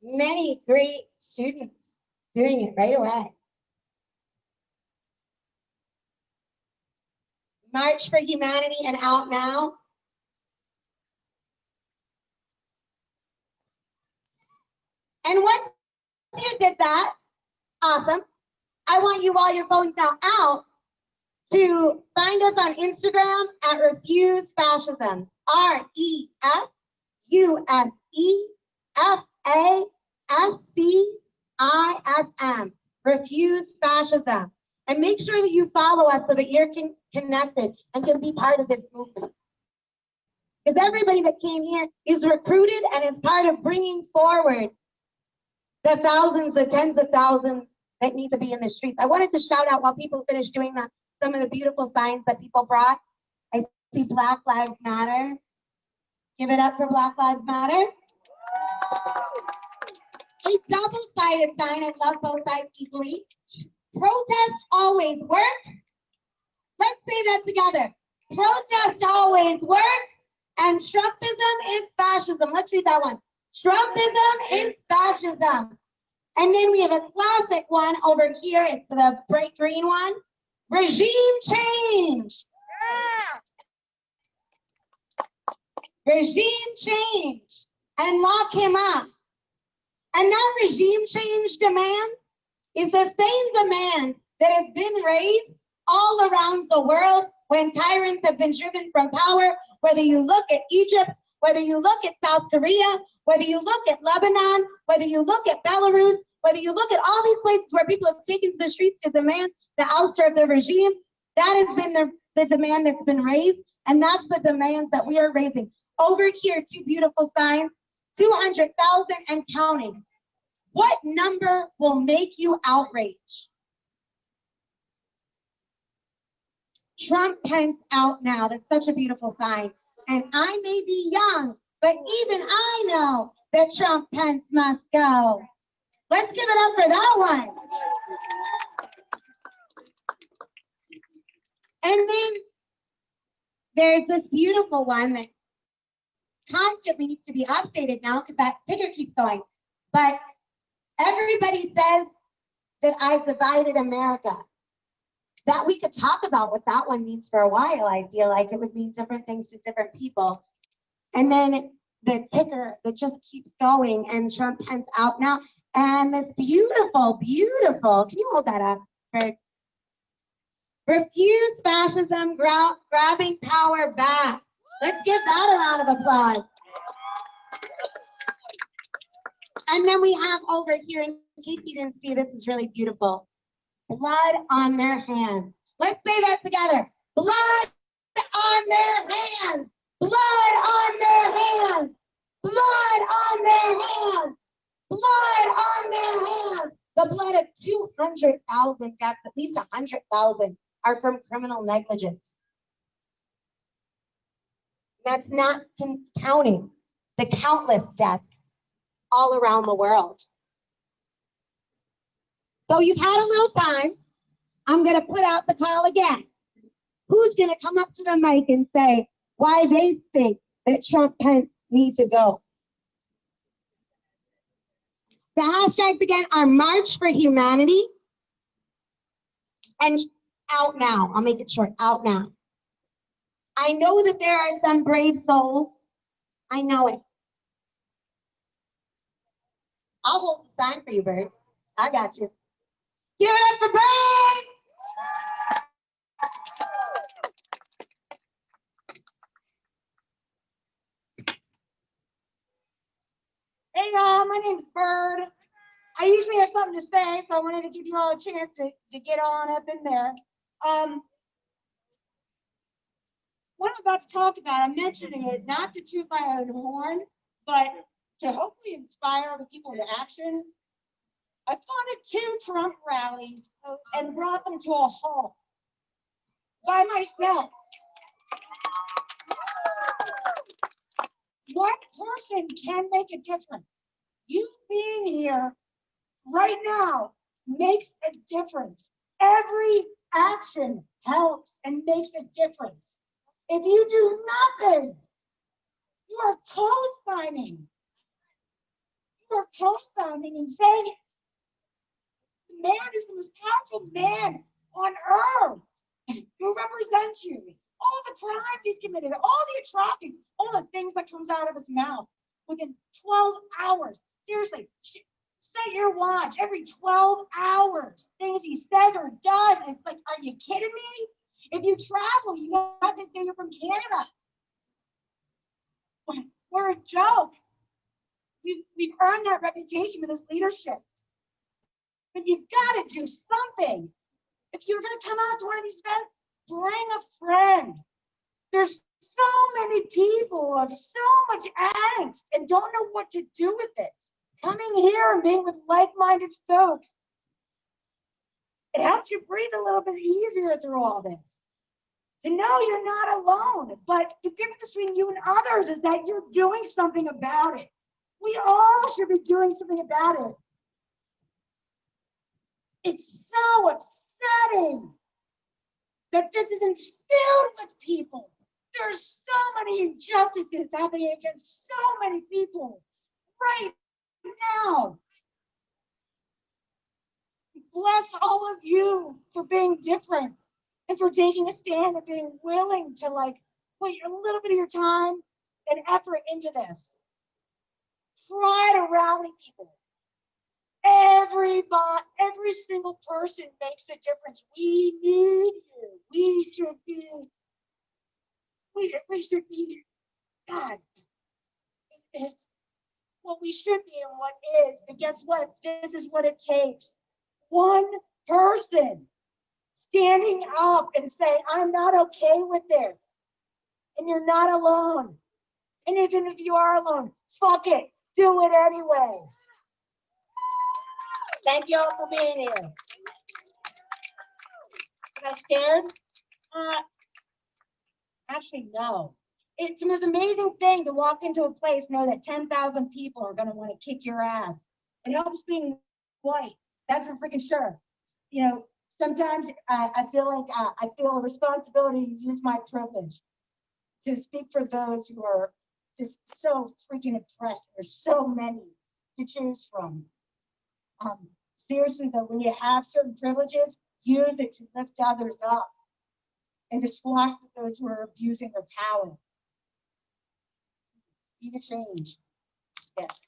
Speaker 4: Many great students doing it right away. March for Humanity and out now. And once you did that, awesome. I want you, while your phone's now out, to find us on Instagram at Refuse Fascism. REFUSEFASCISM. Refuse Fascism. And make sure that you follow us so that you're connected and can be part of this movement. Because everybody that came here is recruited and is part of bringing forward the thousands, the tens of thousands that need to be in the streets. I wanted to shout out while people finish doing some of the beautiful signs that people brought. I see Black Lives Matter. Give it up for Black Lives Matter. A double-sided sign. I love both sides equally. Protest always works. Let's say that together. Protest always works. And Trumpism is fascism. Let's read that one. Trumpism is fascism. And then we have a classic one over here. It's the bright green one. Regime change. Regime change. And lock him up. And that regime change demand is the same demand that has been raised all around the world when tyrants have been driven from power, whether you look at Egypt, whether you look at South Korea, whether you look at Lebanon, whether you look at Belarus, whether you look at all these places where people have taken to the streets to demand the ouster of the regime, that has been the demand that's been raised, and that's the demand that we are raising. Over here, two beautiful signs, 200,000 and counting. What number will make you outrage? Trump Pence out now. That's such a beautiful sign. And I may be young, but even I know that Trump Pence must go. Let's give it up for that one. And then there's this beautiful one that constantly needs to be updated now because that ticker keeps going. But everybody says that I've divided America. That we could talk about what that one means for a while. I feel like it would mean different things to different people. And then the ticker that just keeps going, and Trump Pence out now. And this beautiful, beautiful, can you hold that up, Bert? Refuse fascism, grabbing power back. Let's give that a round of applause. And then we have over here, in case you didn't see, this is really beautiful. Blood on their hands. Let's say that together. Blood on their hands. Blood on their hands. Blood on their hands. Blood on their hands. The blood of 200,000 deaths, at least 100,000, are from criminal negligence. That's not counting the countless deaths all around the world. So you've had a little time. I'm going to put out the call again. Who's going to come up to the mic and say why they think that Trump Pence need to go? The hashtags again are March for Humanity and Out Now. I'll make it short. Out Now. I know that there are some brave souls. I know it. I'll hold the sign for you, Bird. I got you. Give it up for Bird! Hey y'all, my name's Bird. I usually have something to say, so I wanted to give you all a chance to get on up in there. What I'm about to talk about, I'm mentioning it not to toot my own horn, but to hopefully inspire other people to action. I funded 2 Trump rallies and brought them to a halt by myself. One person can make a difference. You being here right now makes a difference. Every action helps and makes a difference. If you do nothing, you are co-signing. You are co-signing and saying the man is the most powerful man on earth who represents you. All the crimes he's committed, all the atrocities, all the things that comes out of his mouth within 12 hours. Seriously, set your watch every 12 hours. Things he says or does. It's like, are you kidding me? If you travel, you know this day you're from Canada. We're a joke. We've earned that reputation with his leadership. But you've got to do something. If you're going to come out to one of these events, bring a friend. There's so many people who have so much angst and don't know what to do with it. Coming here and being with like-minded folks, it helps you breathe a little bit easier through all this. To know you're not alone, but the difference between you and others is that you're doing something about it. We all should be doing something about it. It's so upsetting that this isn't filled with people. There's so many injustices happening against so many people right now. Bless all of you for being different and for taking a stand and being willing to put a little bit of your time and effort into this. Try to rally people. Every single person makes a difference. We need you. We should be, God, it's what we should be and what is. But guess what? This is what it takes. One person standing up and saying, I'm not okay with this. And you're not alone. And even if you are alone, fuck it. Do it anyway. Thank you all for being here. Was I scared? Actually, no. It's the most amazing thing to walk into a place and know that 10,000 people are going to want to kick your ass. It helps being white. That's for freaking sure. You know, sometimes I feel like I feel a responsibility to use my privilege to speak for those who are just so freaking oppressed. There's so many to choose from. Seriously though, when you have certain privileges, use it to lift others up and to squash those who are abusing their power. Be the change. Yes.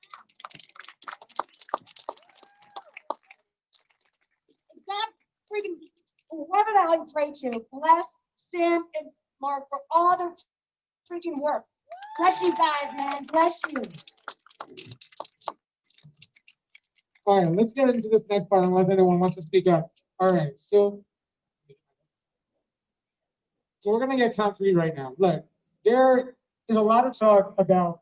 Speaker 4: God freaking, whoever the hell you pray to, bless Sam and Mark for all their freaking work. Bless you guys, man. Bless you.
Speaker 2: All right, let's get into this next part unless anyone wants to speak up. All right, so we're going to get concrete right now. Look, there is a lot of talk about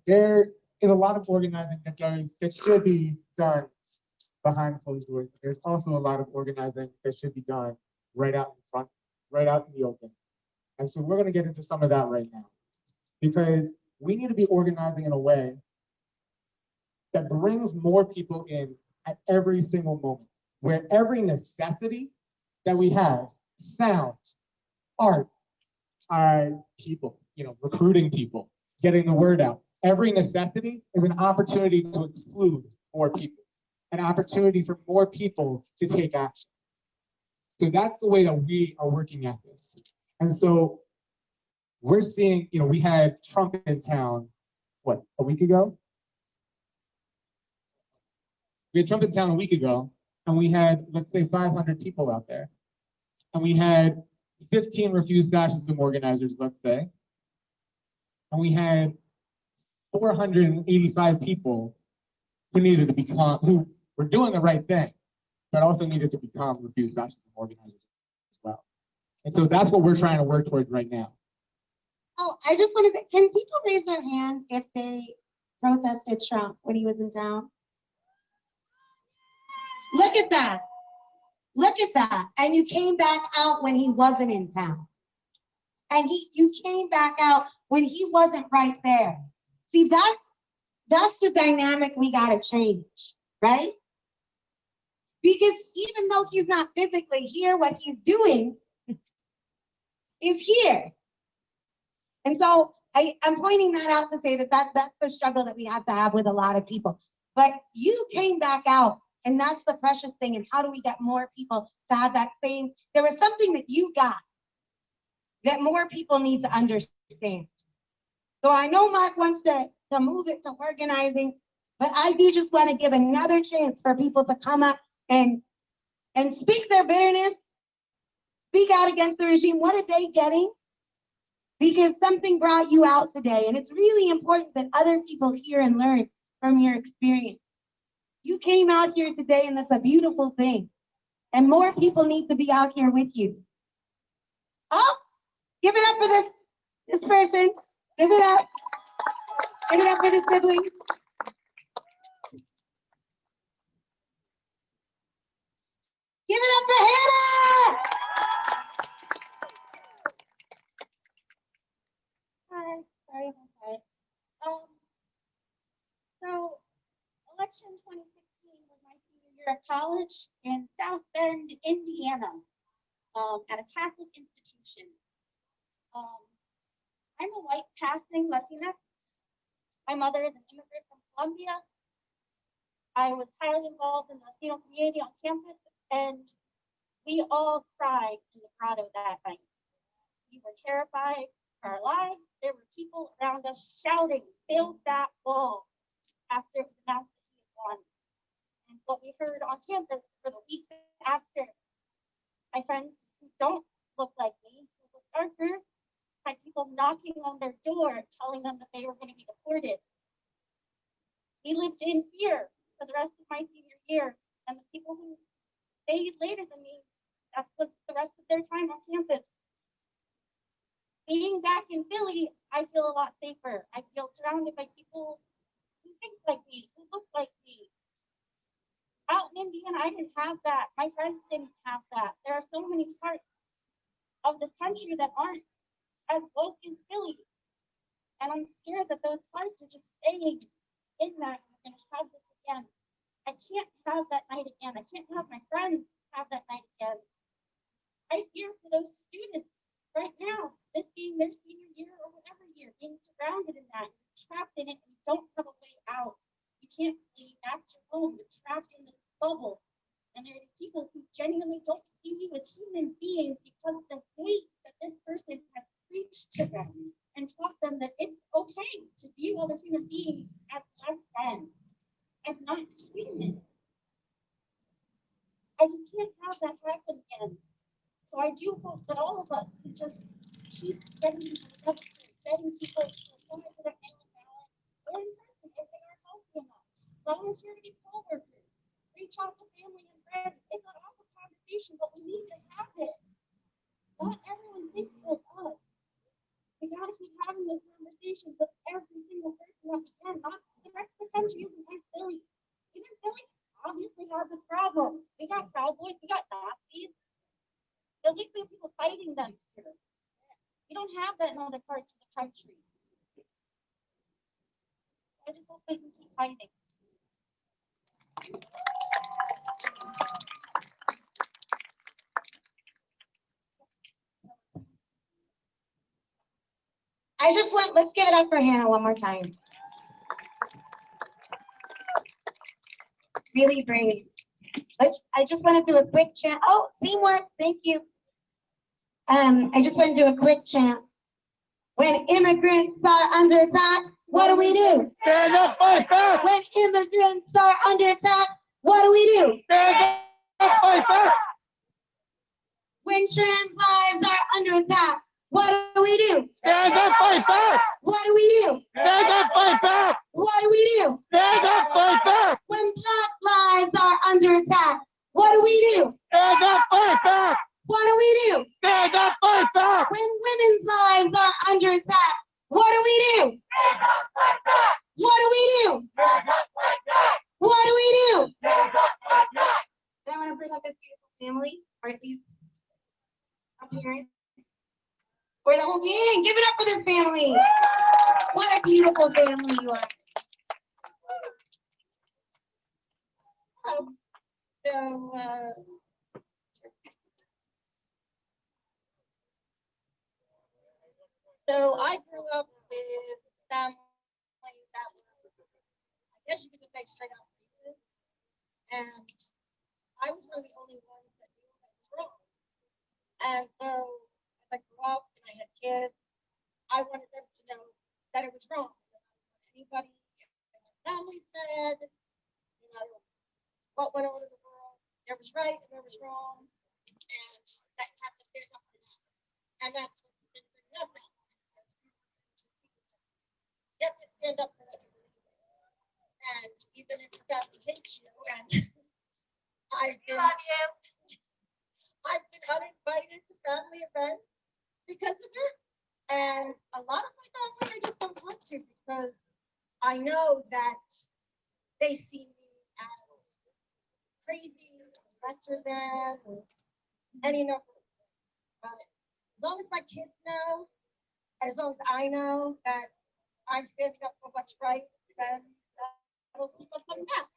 Speaker 2: there is a lot of organizing that should be done behind closed doors. There's also a lot of organizing that should be done right out in front, right out in the open. And so we're going to get into some of that right now because we need to be organizing in a way that brings more people in at every single moment, where every necessity that we have, sound, art, people, recruiting people, getting the word out. Every necessity is an opportunity to include more people, an opportunity for more people to take action. So that's the way that we are working at this. And so we're seeing, we had Trump in town, a week ago? We had Trump in town a week ago, and we had, let's say, 500 people out there. And we had 15 refused fascism organizers, let's say. And we had 485 people who were doing the right thing, but also needed to become refused fascism organizers as well. And so that's what we're trying to work towards right now.
Speaker 4: Oh, I just want to, can people raise their hand if they protested Trump when he was in town? Look at that. Look at that. And you came back out when he wasn't in town. And you came back out when he wasn't right there. See, that's the dynamic we got to change, right? Because even though he's not physically here, what he's doing is here. And so I'm pointing that out to say that's the struggle that we have to have with a lot of people. But you came back out, and that's the precious thing. And how do we get more people to have that same? There was something that you got that more people need to understand. So I know Mark wants to move it to organizing, but I do just want to give another chance for people to come up and speak their bitterness, speak out against the regime. What are they getting? Because something brought you out today, and it's really important that other people hear and learn from your experience. You came out here today, and that's a beautiful thing. And more people need to be out here with you. Oh, give it up for this person. Give it up. Give it up for the siblings. Give it up for Hannah!
Speaker 8: Hi, sorry about that. So election 2016 was my senior year of college in South Bend, Indiana, at a Catholic institution. I'm a white passing Latina. My mother is an immigrant from Colombia. I was highly involved in the Latino community on campus, and we all cried in the grotto that night. We were terrified for our lives. There were people around us shouting, "Build that wall," after it was announced that he had won. And what we heard on campus for the week after, my friends who don't look like me, who look darker, had people knocking on their door telling them that they were going to be deported. We lived in fear for the rest of my senior year, and the people who stayed later than me, that was the rest of their time on campus. Being back in Philly, I feel a lot safer. I feel surrounded by people who think like me, who look like me. Out in Indiana, I didn't have that. My friends didn't have that. There are so many parts of this country that aren't as woke as Philly. And I'm scared that those parts are just staying in that. I'm going to have this again. I can't have that night again. I can't have my friends have that night again. I fear for those students right now, this being their senior year or whatever year, being surrounded in that, you're trapped in it, and you don't have a way out. You can't flee back to home. You're trapped in this bubble. And there are people who genuinely don't see you as human beings because of the hate that this person has preached to them and taught them that it's okay to view other human beings as less than, as not human. I just can't have that happen again. So I do hope that all of us can just keep getting people registered, getting people to apply for the mail ballot or in person if they aren't healthy enough. Volunteer to be poll workers. Reach out to family and friends. It's an awful conversation, but we need to have it. Not everyone thinks like us. We gotta keep having those conversations with every single person that we can, not I just hope they can keep fighting. Let's give it up for Hannah one more time. Really brave. I just want to do a quick chant. Oh, teamwork, thank you. I just want to do a quick chant. When immigrants are under attack, what do we do?
Speaker 1: Stand up, fight back!
Speaker 8: When immigrants are under attack, what do we do?
Speaker 1: Stand up, fight back!
Speaker 8: When trans lives are under attack, what do we do?
Speaker 1: Stand up, fight back!
Speaker 8: What do we do?
Speaker 1: Stand up, fight back!
Speaker 8: What do we do?
Speaker 1: Stand up, fight back!
Speaker 8: When black lives are under attack, what do we do?
Speaker 1: Stand up, fight back!
Speaker 8: What do we do?
Speaker 1: Stand up, fight back!
Speaker 8: When women's lives are under attack, what do we do?
Speaker 1: Stand up, fight back!
Speaker 8: What do we do?
Speaker 1: Stand up, fight back!
Speaker 8: What do we do?
Speaker 1: Stand up, fight back!
Speaker 8: Then I want to bring up this beautiful family, or at least up here. For the whole gang, give it up for this family. What a beautiful family you are. So I grew up with families that were, I guess you could just say straight out racist. And I was one of the only ones that knew that was wrong. And so as I grew up and I had kids, I wanted them to know that it was wrong. Anybody in my family said, no matter what went on in the world, there was right and there was wrong, and that you have to stand up for that. And that's what's been bringing us out. You have to stand up for what you believe in. And even if your family hates you, and I've been uninvited to family events because of it. And a lot of my family, I just don't want to because I know that they see me as crazy, lesser than, any number of things. But as long as my kids know, and as long as I know that I'm standing up for what's right, then that'll keep us coming back.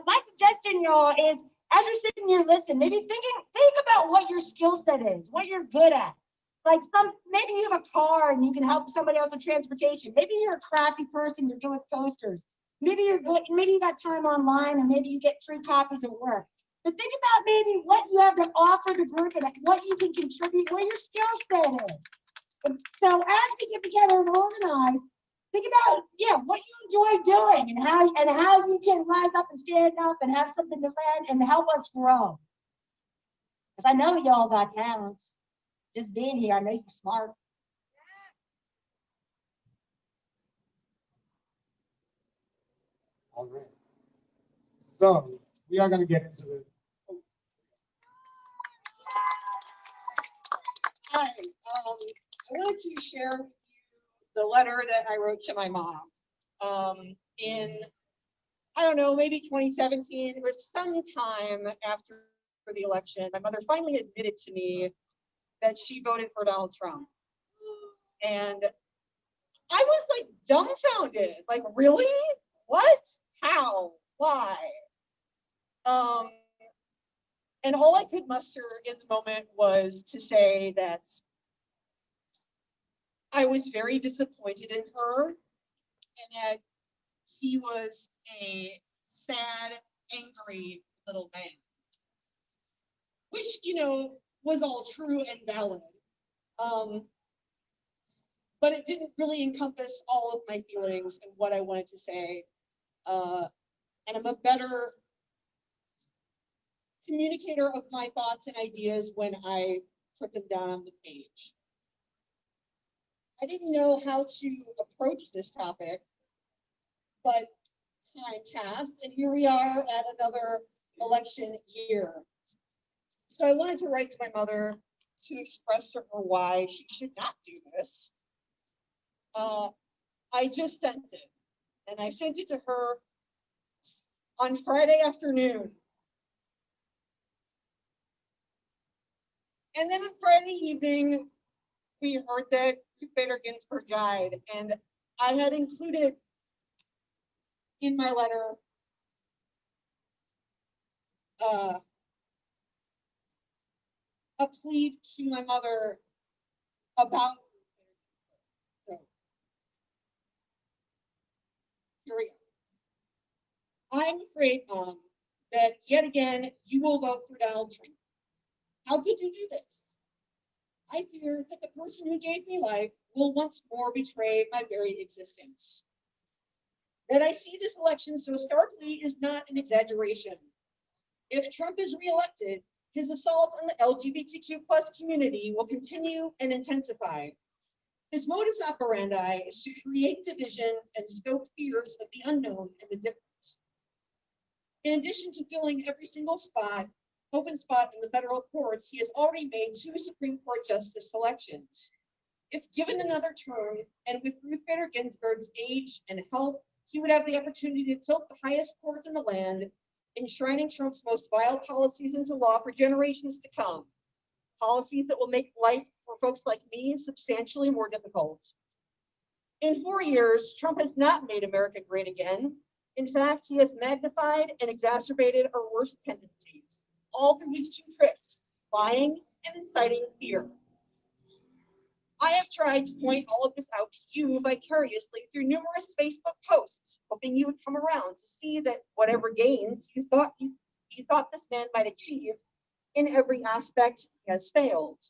Speaker 8: My suggestion, y'all, is as you're sitting here listening, maybe think about what your skill set is, what you're good at. Like maybe you have a car and you can help somebody else with transportation. Maybe you're a crafty person, you're good with posters. Maybe you're good, maybe you got time online and maybe you get 3 copies at work. But think about maybe what you have to offer the group and what you can contribute, what your skill set is. And so as we get together and organize, think about what you enjoy doing and how you can rise up and stand up and have something to learn and help us grow. Because I know y'all got talents. Just being here, I know you're smart.
Speaker 2: All right. So we are going to get into it.
Speaker 5: Hi. I wanted to share with you the letter that I wrote to my mom. In, I don't know, maybe 2017, it was some time after the election, my mother finally admitted to me that she voted for Donald Trump. And I was like dumbfounded, like, really? What? How? Why? And all I could muster in the moment was to say that I was very disappointed in her and that he was a sad, angry little man. Which, was all true and valid. But it didn't really encompass all of my feelings and what I wanted to say. And I'm a better communicator of my thoughts and ideas when I put them down on the page. I didn't know how to approach this topic, but time passed, and here we are at another election year. So I wanted to write to my mother to express to her why she should not do this. I just sent it, and I sent it to her on Friday afternoon. And then on Friday evening, we heard that Ruth Bader Ginsburg died, and I had included in my letter a plea to my mother about Ruth Bader Ginsburg. So here we go. I'm afraid, Mom, that yet again you will vote for Donald Trump. How could you do this? I fear that the person who gave me life will once more betray my very existence. That I see this election so starkly is not an exaggeration. If Trump is reelected, his assault on the LGBTQ plus community will continue and intensify. His modus operandi is to create division and stoke fears of the unknown and the different. In addition to filling every single open spot in the federal courts, he has already made 2 Supreme Court justice selections. If given another term, and with Ruth Bader Ginsburg's age and health, he would have the opportunity to tilt the highest court in the land, enshrining Trump's most vile policies into law for generations to come. Policies that will make life for folks like me substantially more difficult. In 4 years, Trump has not made America great again. In fact, he has magnified and exacerbated our worst tendencies, all through his 2 tricks, lying and inciting fear. I have tried to point all of this out to you vicariously through numerous Facebook posts, hoping you would come around to see that whatever gains you thought this man might achieve, in every aspect he has failed.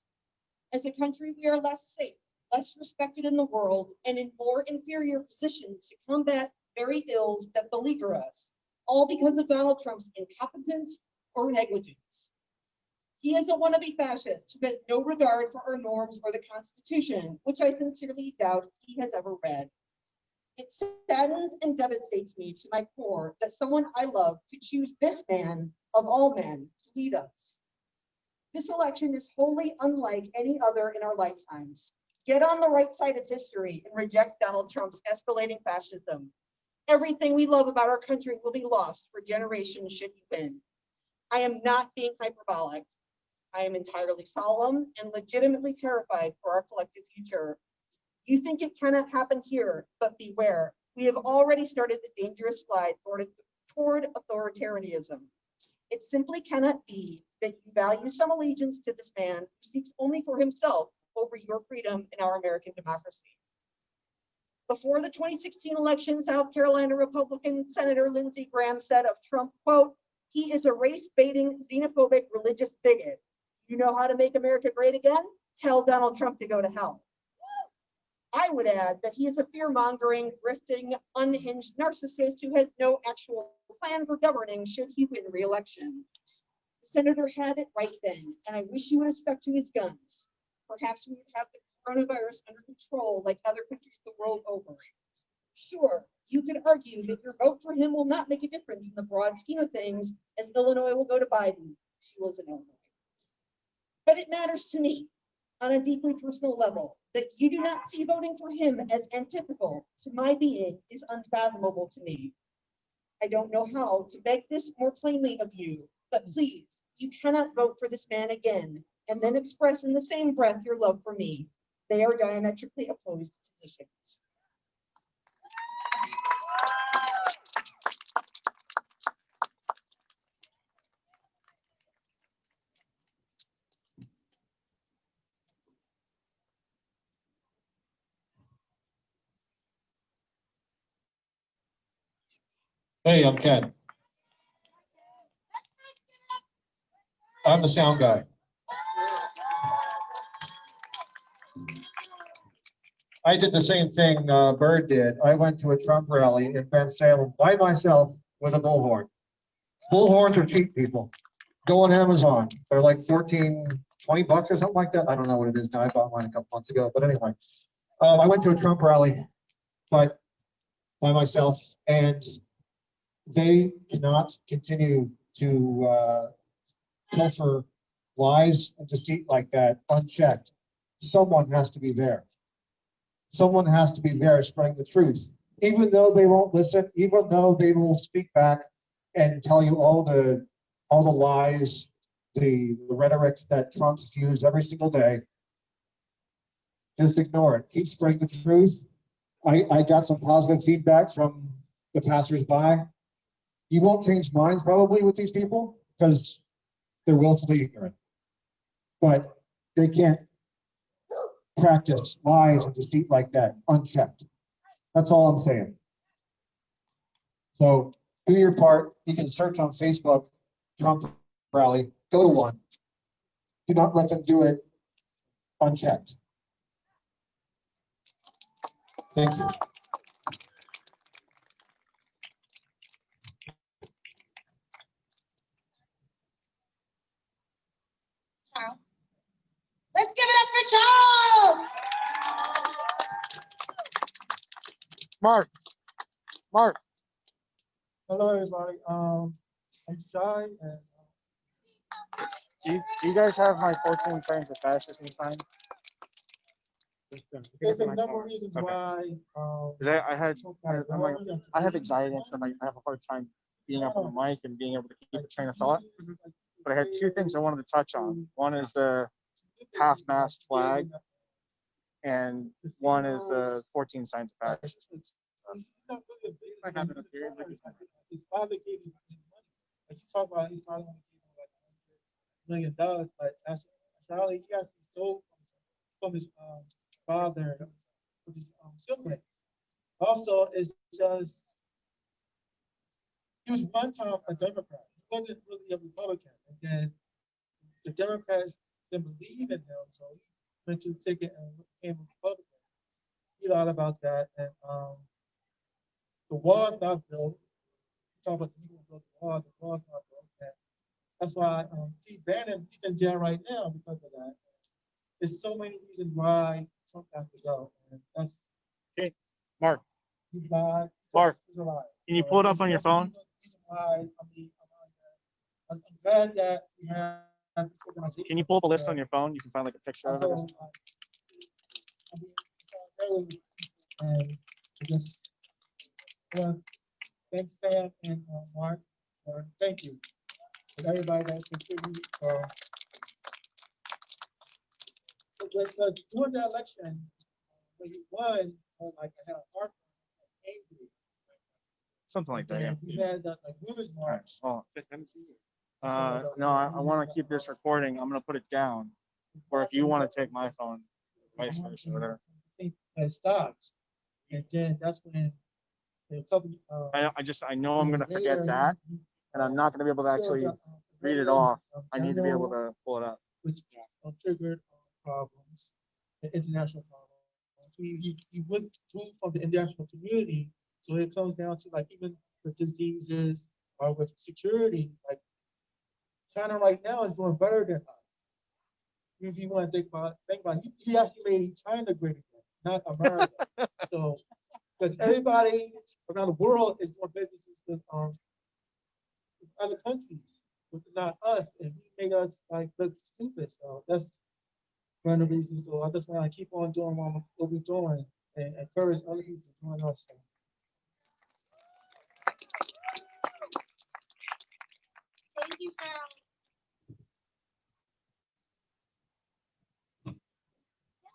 Speaker 5: As a country, we are less safe, less respected in the world, and in more inferior positions to combat very ills that beleaguer us, all because of Donald Trump's incompetence or negligence. He is a wannabe fascist who has no regard for our norms or the Constitution, which I sincerely doubt he has ever read. It saddens and devastates me to my core that someone I love could choose this man of all men to lead us. This election is wholly unlike any other in our lifetimes. Get on the right side of history and reject Donald Trump's escalating fascism. Everything we love about our country will be lost for generations should he win. I am not being hyperbolic. I am entirely solemn and legitimately terrified for our collective future. You think it cannot happen here, but beware. We have already started the dangerous slide toward authoritarianism. It simply cannot be that you value some allegiance to this man who seeks only for himself over your freedom in our American democracy. Before the 2016 election, South Carolina Republican Senator Lindsey Graham said of Trump, quote, "He is a race-baiting, xenophobic, religious bigot. You know how to make America great again? Tell Donald Trump to go to hell." I would add that he is a fear-mongering, grifting, unhinged narcissist who has no actual plan for governing should he win re-election. The senator had it right then, and I wish he would have stuck to his guns. Perhaps we would have the coronavirus under control like other countries the world over. Sure, you could argue that your vote for him will not make a difference in the broad scheme of things, as Illinois will go to Biden. She was in Illinois. But it matters to me, on a deeply personal level, that you do not see voting for him as antithetical to my being is unfathomable to me. I don't know how to beg this more plainly of you, but please, you cannot vote for this man again, and then express in the same breath your love for me. They are diametrically opposed positions.
Speaker 1: Hey, I'm Ken. I'm the sound guy. I did the same thing Bird did. I went to a Trump rally in Bensalem by myself with a bullhorn. Bullhorns are cheap, people. Go on Amazon. They're like 14, 20 bucks or something like that. I don't know what it is now. I bought mine a couple months ago. But anyway, I went to a Trump rally but by myself, and they cannot continue to pilfer lies and deceit like that unchecked. Someone has to be there. Someone has to be there spreading the truth. Even though they won't listen, even though they will speak back, and tell you all the lies, the rhetoric that Trump spews every single day. Just ignore it. Keep spreading the truth. I got some positive feedback from the passersby. You won't change minds probably with these people because they're willfully ignorant. But they can't practice lies and deceit like that unchecked. That's all I'm saying. So do your part. You can search on Facebook, Trump rally, go to one. Do not let them do it unchecked. Thank you.
Speaker 4: Charles. Let's give it up for Charles!
Speaker 9: Mark.
Speaker 6: Hello, everybody. I'm Shy, and
Speaker 9: Do you guys have my 14 signs of fascism sign?
Speaker 6: there's a number of reasons
Speaker 9: Okay.
Speaker 6: why.
Speaker 9: Because I have anxiety and stuff. I have a hard time being up on the mic and being able to keep a train of thought. But I had two things I wanted to touch on. One is the half-mast flag, and one is the 14 signs of fascism.
Speaker 6: I have an appearance. He's obligated to money. Like you talk about, he's probably only getting like $1 million, but that's Charlie. He actually stole from his father, with his sibling. Also, it's just he was one time a Democrat. He wasn't really a Republican, and then the Democrats didn't believe in him, so he went to the ticket and became a Republican. He lied about that, and the wall's not built. Talk about the people who built the wall's not built. And that's why Steve Bannon, he's in jail right now because of that. There's so many reasons why Trump has to go. And that's
Speaker 9: Okay, Mark.
Speaker 6: he lied.
Speaker 9: Mark,
Speaker 6: he's a liar.
Speaker 9: can you pull it up on your phone?
Speaker 6: I'm glad that we have this organization.
Speaker 9: Can you pull up a list on your phone? You can find like a picture of it.
Speaker 6: And I just thanks Sam and Mark. Thank you. And everybody that contributed. Because during the election, when he won, like I had a heart angry.
Speaker 9: Something like that, yeah.
Speaker 6: We had like women's march.
Speaker 9: Well, no, I want to keep this recording. I'm going to put it down. Or if you want to take my phone, vice versa, whatever.
Speaker 6: It stopped. And then that's when a couple.
Speaker 9: I know I'm going to forget that, and I'm not going to be able to actually read it off. I need to be able to pull it up.
Speaker 6: Which triggered problems, international problems. He withdrew from the international community, so it comes down to like even with diseases or with security, like China right now is doing better than us. If you want to think about it, he actually made China great again, not America. So, because everybody around the world is doing businesses with other countries, but not us, and he made us like look stupid. So that's one of the reasons. So I just want to keep on doing what we're doing and encourage other people to join us.
Speaker 4: Thank you, Charles.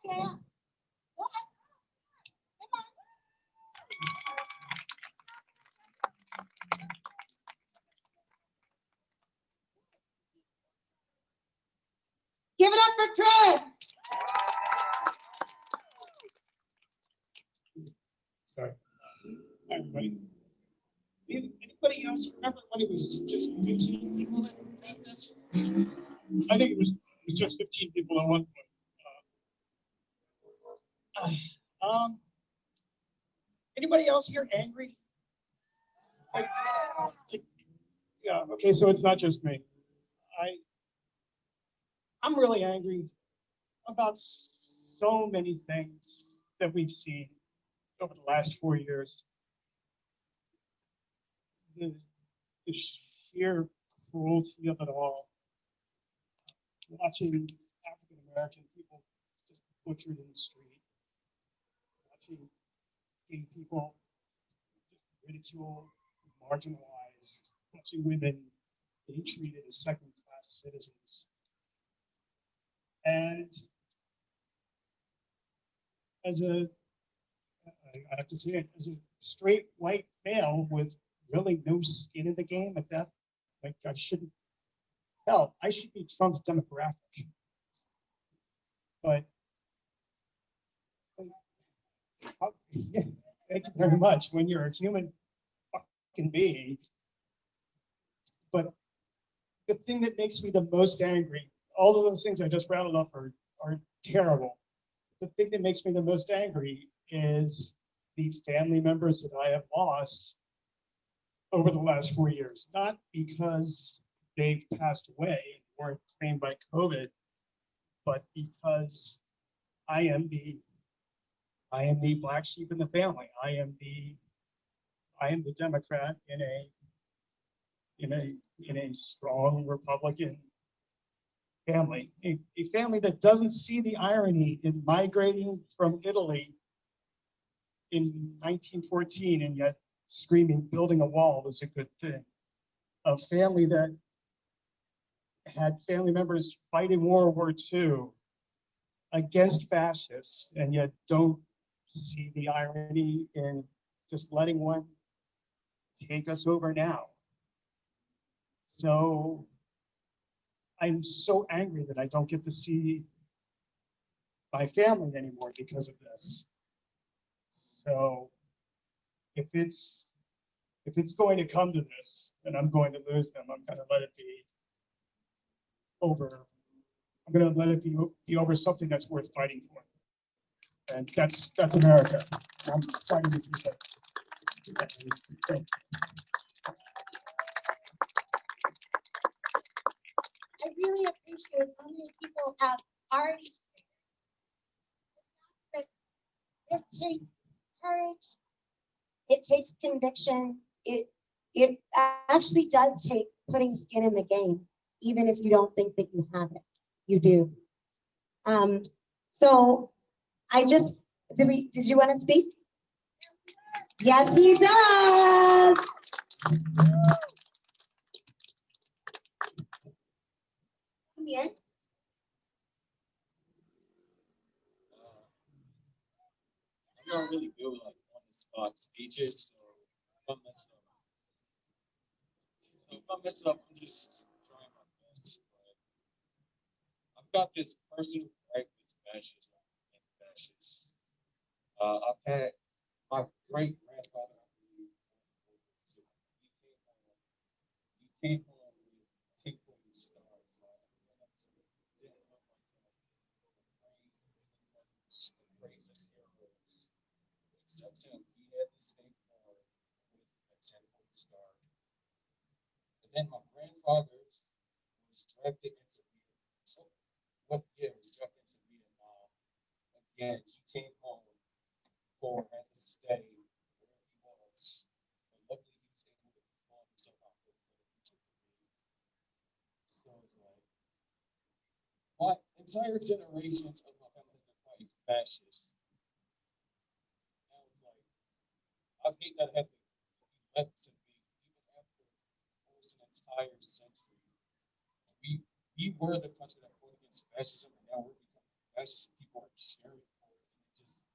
Speaker 4: Yeah. Go ahead. Come on. Give it up for Craig.
Speaker 6: Sorry. Hi, everybody. Anybody else remember when it was just 15 people that had this? I think it was just 15 people at one point. Anybody else here angry? Yeah, okay, so it's not just me. I'm really angry about so many things that we've seen over the last 4 years. The sheer cruelty of it all. Watching African American people just butchered in the street. Watching gay people just ridiculed, marginalized,
Speaker 10: to women being treated as second-class citizens. And as I have to say it, as a straight white male with really no skin in the game at that, like I shouldn't, hell, I should be Trump's demographic. But yeah, thank you very much. When you're a human fucking being. But the thing that makes me the most angry, all of those things I just rattled up are terrible. The thing that makes me the most angry is the family members that I have lost over the last 4 years, not because they've passed away or weren't claimed by COVID, but because I am the black sheep in the family. I am the Democrat in a strong Republican family, a family that doesn't see the irony in migrating from Italy in 1914 and yet screaming building a wall is a good thing. A family that had family members fighting World War II against fascists and yet don't see the irony in just letting one take us over now. So I'm so angry that I don't get to see my family anymore because of this. So if it's going to come to this and I'm going to lose them, I'm going to let it be over. I'm going to let it be over something that's worth fighting for. And that's America. I'm fighting with you.
Speaker 8: I really appreciate how many people have already that it takes courage, it takes conviction, it actually does take putting skin in the game, even if you don't think that you have it. You do. So I just did you want to speak? Yes, he does. Come here.
Speaker 11: I'm not really good with like on the spot speeches, so if I mess up, I'm just trying my best. But I've got this personal gripe with fascism and fascists. I've had my great grandfather, I believe, he came home with tinkling stars. Didn't look like praise as heroes. Except him, he had the same form with a 10-foot star. And then my grandfather was drafted into Vietnam. So, what year was drafted into Vietnam? Again, he came home poor, had to stay where he was. But luckily, he was able to perform himself out for the future career. So it's like, my entire generations of my family has been fighting fascists. And I was like, I hate that I had to let to be, even after almost an entire century. We were the country that fought against fascism, and now we're becoming fascist, and people are cheering for it, and it just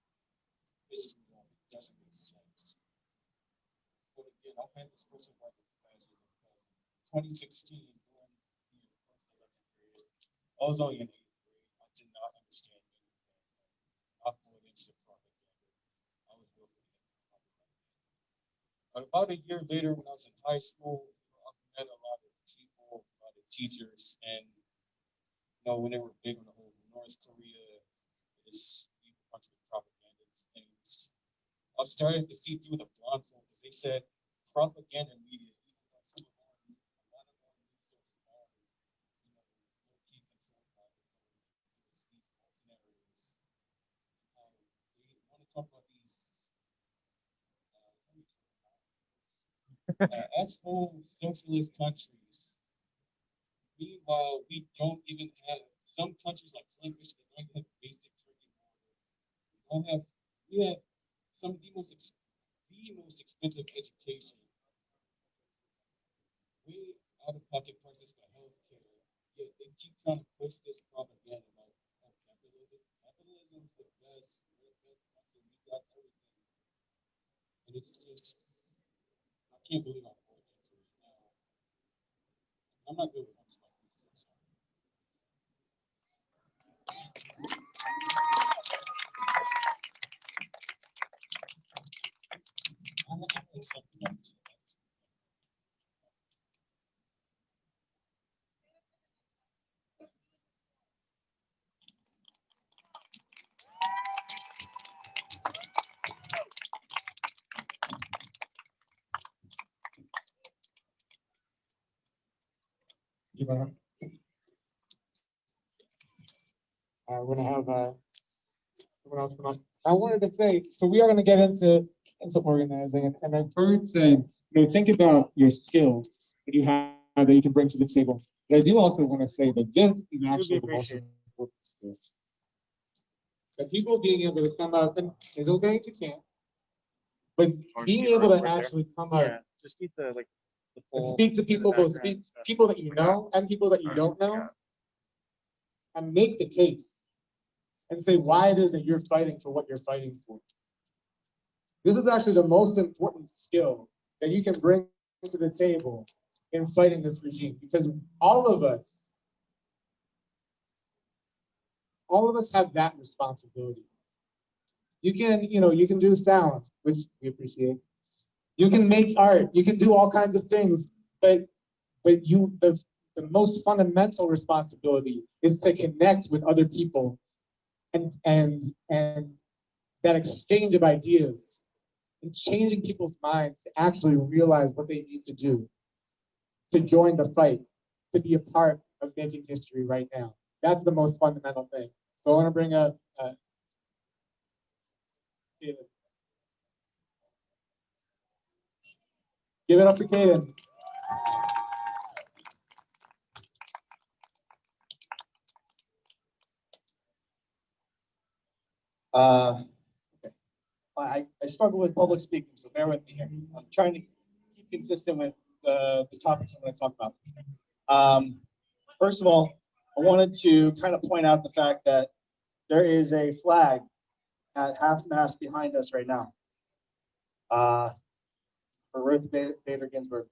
Speaker 11: pisses me off. It doesn't make sense. But again, I've had this person right with fascism because in 2016, during the first election period, I was only in 8th grade. I did not understand anything. I bought into propaganda. I was willfully propaganda. But about a year later, when I was in high school, I met a lot of people, a lot of teachers, and when they were big on the whole North Korea, this bunch of propaganda things, I started to see through the blindfold because they said propaganda media, even though some of our, a lot of our news sources are, low-key controlled by the government, these mercenaries. They want to talk about these asshole socialist countries. Meanwhile, we don't even have some countries like Flint, Michigan don't even have basic drinking water. We have some of the most expensive education. We out-of-pocket prices for healthcare. Yet they keep trying to push this propaganda about capitalism. Capitalism is the best. We're the best country. We got everything, and it's just I can't believe I'm going into it now. I'm not good with my speeches. I'm sorry. I have something else to say.
Speaker 2: We're gonna have someone else come up. I wanted to say, so we are gonna get into organizing, and as Bird said, think about your skills that you have that you can bring to the table. But I do also want to say that this is actually the most important skill. That people being able to come up, and it's okay if you can't, but being able to actually come up.
Speaker 9: Yeah, just keep the
Speaker 2: And speak to people, both speak people that you know and people that you don't know, and make the case and say why it is that you're fighting for what you're fighting for. This is actually the most important skill that you can bring to the table in fighting this regime, because all of us have that responsibility. You can do sound, which we appreciate. You can make art, you can do all kinds of things, but the most fundamental responsibility is to connect with other people and that exchange of ideas and changing people's minds to actually realize what they need to do to join the fight, to be a part of making history right now. That's the most fundamental thing. So I want to bring up Kaden. Give it up for Kaden.
Speaker 10: I struggle with public speaking, so bear with me here. I'm trying to keep consistent with the topics I'm going to talk about. First of all, I wanted to kind of point out the fact that there is a flag at half-mast behind us right now for Ruth Bader Ginsburg.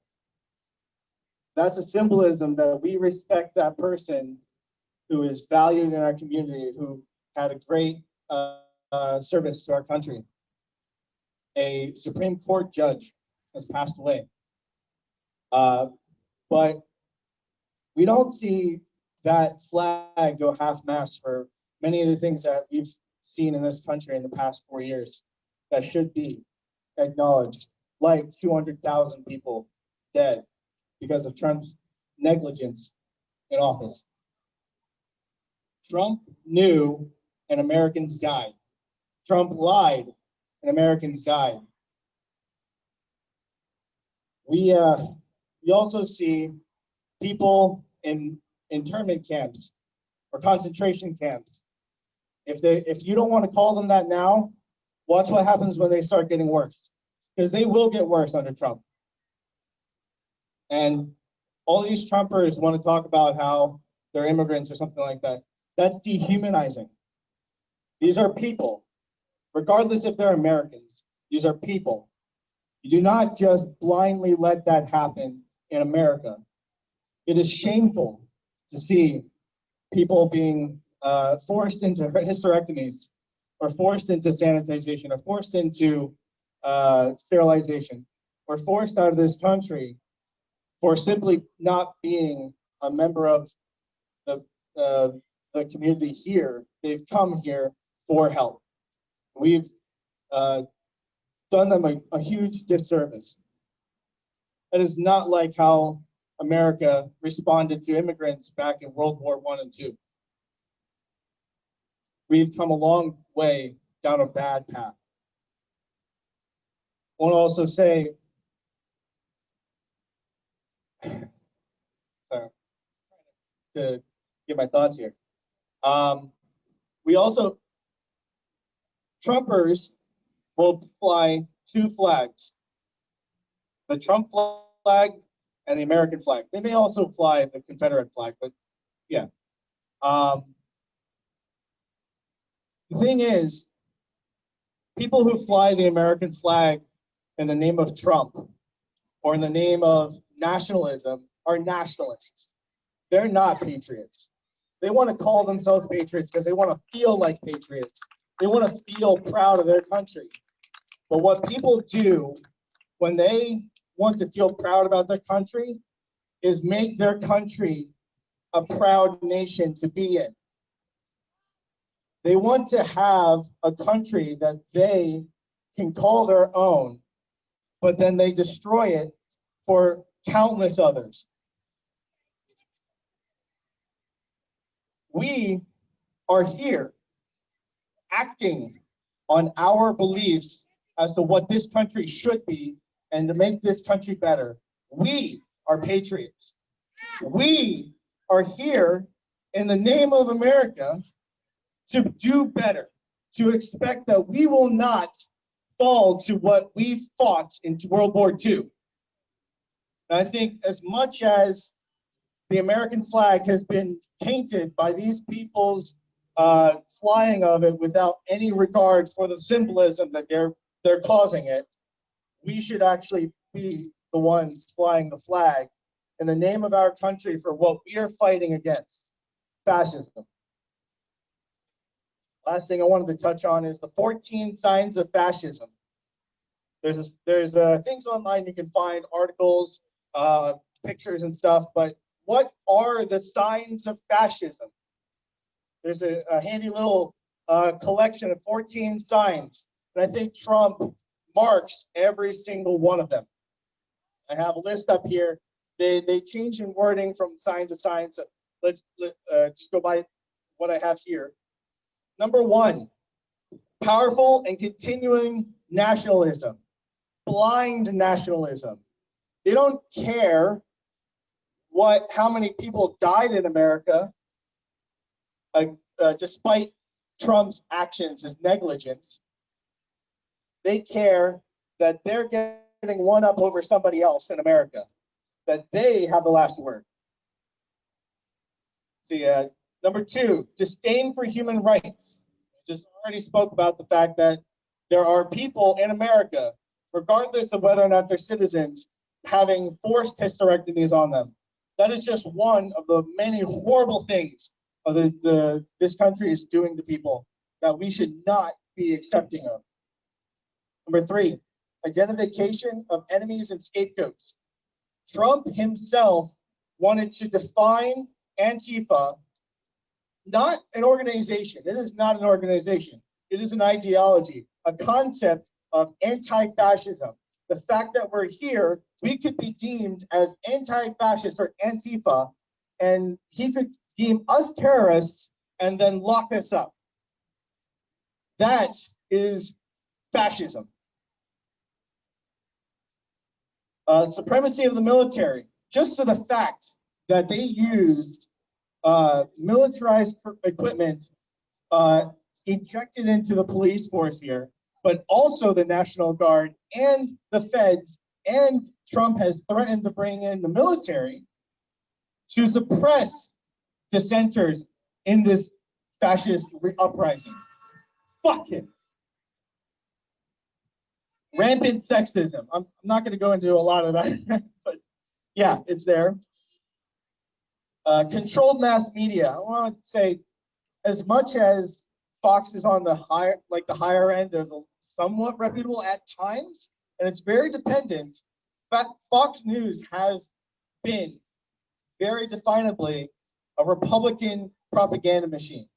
Speaker 10: That's a symbolism that we respect that person who is valued in our community, who had a great service to our country. A Supreme Court judge has passed away. But we don't see that flag go half-mast for many of the things that we've seen in this country in the past 4 years that should be acknowledged, like 200,000 people dead because of Trump's negligence in office. Trump knew and Americans died. Trump lied and Americans died. We also see people in internment camps or concentration camps. If you don't want to call them that now, watch what happens when they start getting worse, because they will get worse under Trump. And all these Trumpers want to talk about how they're immigrants or something like that. That's dehumanizing. These are people, regardless if they're Americans. These are people. You do not just blindly let that happen in America. It is shameful to see people being forced into hysterectomies, or forced into sanitization, or forced into sterilization, or forced out of this country for simply not being a member of the community here. They've come here for help. We've done them a huge disservice. It is not like how America responded to immigrants back in World War I and II. We've come a long way down a bad path. I want to also say, sorry, to get my thoughts here. We also, Trumpers will fly two flags. The Trump flag and the American flag. They may also fly the Confederate flag, but yeah. The thing is, people who fly the American flag in the name of Trump or in the name of nationalism are nationalists. They're not patriots. They want to call themselves patriots because they want to feel like patriots. They want to feel proud of their country. But what people do when they want to feel proud about their country is make their country a proud nation to be in. They want to have a country that they can call their own, but then they destroy it for countless others. We are here acting on our beliefs as to what this country should be and to make this country better. We are patriots. We are here in the name of America to do better, to expect that we will not fall to what we fought in World War II. And I think as much as the American flag has been tainted by these people's flying of it without any regard for the symbolism that they're causing it, we should actually be the ones flying the flag in the name of our country for what we are fighting against, fascism. Last thing I wanted to touch on is the 14 signs of fascism. There's things online you can find, articles, pictures and stuff, but what are the signs of fascism? There's a handy little collection of 14 signs, and I think Trump marks every single one of them. I have a list up here. They change in wording from sign to sign, so let's just go by what I have here. Number 1, powerful and continuing nationalism, blind nationalism. They don't care how many people died in America, despite Trump's actions, his negligence. They care that they're getting one up over somebody else in America, that they have the last word. See, number 2, disdain for human rights. I just already spoke about the fact that there are people in America, regardless of whether or not they're citizens, having forced hysterectomies on them. That is just one of the many horrible things of this country is doing to people that we should not be accepting of. Number 3, identification of enemies and scapegoats. Trump himself wanted to define Antifa, not an organization. It is not an organization. It is an ideology, a concept of anti-fascism. The fact that we're here, we could be deemed as anti-fascist or Antifa, and he could deem us terrorists and then lock us up. That is fascism. Supremacy of the military. Just to the fact that they used militarized equipment injected into the police force here, but also the National Guard and the feds, and Trump has threatened to bring in the military to suppress dissenters in this fascist uprising. Fuck him. Rampant sexism. I'm not going to go into a lot of that, but yeah, it's there. Controlled mass media. I want to say, as much as Fox is on the higher end of somewhat reputable at times, and it's very dependent. But Fox News has been very definably a Republican propaganda machine.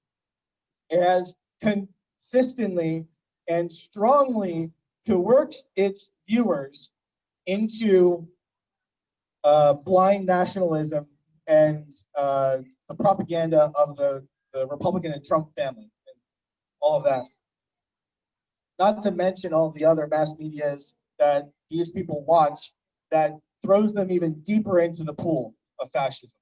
Speaker 10: It has consistently and strongly coerced its viewers into blind nationalism and the propaganda of the Republican and Trump family and all of that. Not to mention all the other mass medias that these people watch that throws them even deeper into the pool of fascism.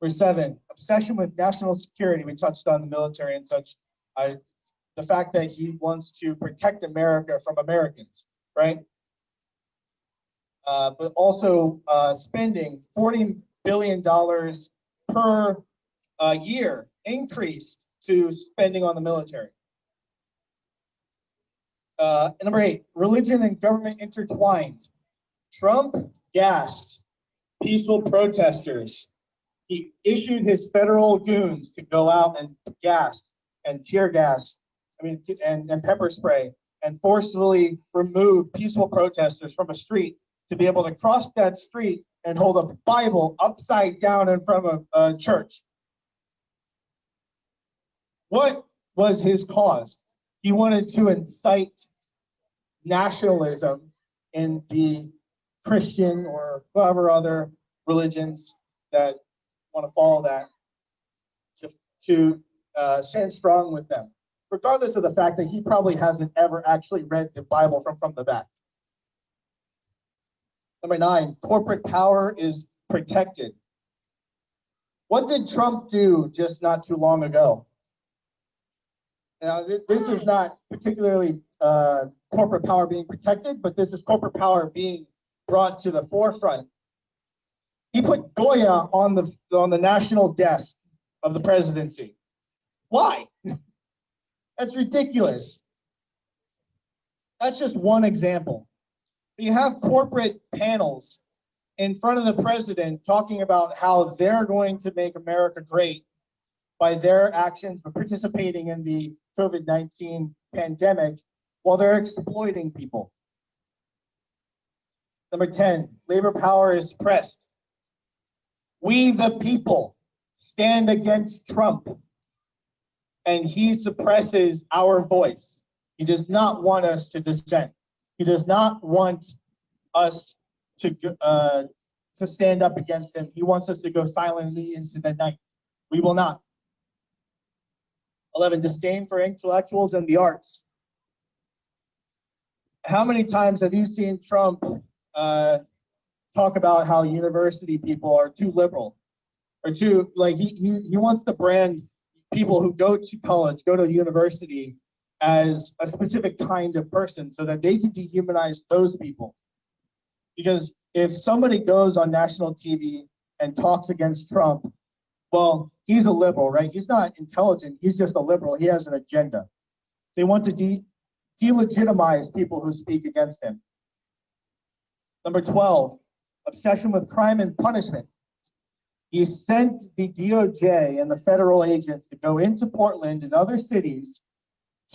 Speaker 10: Number 7, obsession with national security. We touched on the military and such. The fact that he wants to protect America from Americans, right? but also spending $40 billion per year increased to spending on the military. Number 8, religion and government intertwined. Trump gassed peaceful protesters. He issued his federal goons to go out and gas and tear gas, and pepper spray, and forcefully remove peaceful protesters from a street to be able to cross that street and hold a Bible upside down in front of a church. What was his cause? He wanted to incite nationalism in the Christian or whatever other religions that want to follow that to stand strong with them, regardless of the fact that he probably hasn't ever actually read the Bible from the back. Number 9, corporate power is protected. What did Trump do just not too long ago? Now, this is not particularly corporate power being protected, but this is corporate power being brought to the forefront. He put Goya on the national desk of the presidency. Why? That's ridiculous. That's just one example. You have corporate panels in front of the president talking about how they're going to make America great by their actions for participating in the COVID-19 pandemic while they're exploiting people. Number 10, labor power is suppressed. We, the people, stand against Trump, and he suppresses our voice. He does not want us to dissent. He does not want us to stand up against him. He wants us to go silently into the night. We will not. 11, disdain for intellectuals and the arts. How many times have you seen Trump talk about how university people are too liberal, or too, like, he wants to brand people who go to college, go to university, as a specific kind of person so that they can dehumanize those people. Because if somebody goes on national TV and talks against Trump, well, he's a liberal, right? He's not intelligent. He's just a liberal. He has an agenda. They want to delegitimize people who speak against him. Number 12, obsession with crime and punishment. He sent the DOJ and the federal agents to go into Portland and other cities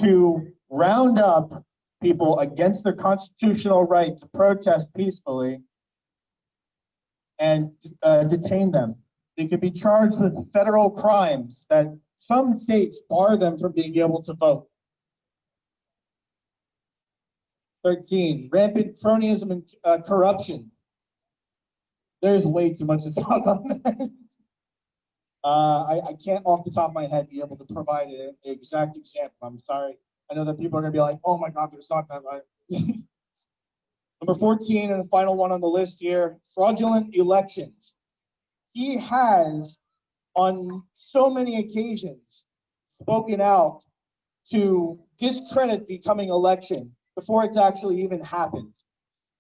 Speaker 10: to round up people against their constitutional right to protest peacefully and detain them. They could be charged with federal crimes that some states bar them from being able to vote. 13, rampant cronyism and corruption. There's way too much to talk on that. I can't off the top of my head be able to provide an exact example. I'm sorry. I know that people are going to be like, oh my God, there's not that much. Number 14, and the final one on the list here, fraudulent elections. He has, on so many occasions, spoken out to discredit the coming election before it's actually even happened.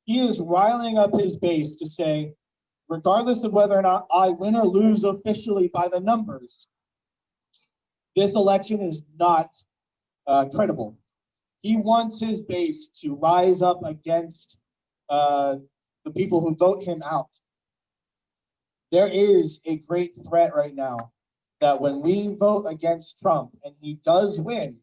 Speaker 10: He is riling up his base to say, regardless of whether or not I win or lose officially by the numbers, this election is not credible. He wants his base to rise up against the people who vote him out. There is a great threat right now that when we vote against Trump and he does win,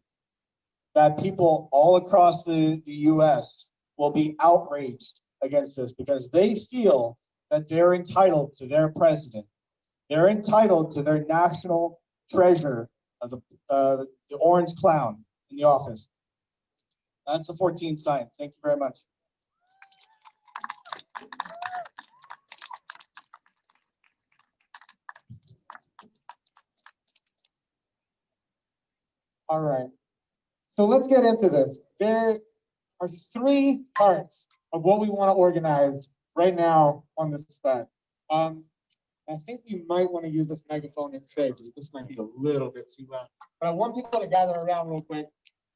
Speaker 10: that people all across the US will be outraged against this because they feel that they're entitled to their president. They're entitled to their national treasure of the orange clown in the office. That's the 14th sign. Thank you very much.
Speaker 2: All right. So let's get into this. There are 3 parts of what we want to organize right now on this spot. I think you might want to use this megaphone instead because this might be a little bit too loud. But I want people to gather around real quick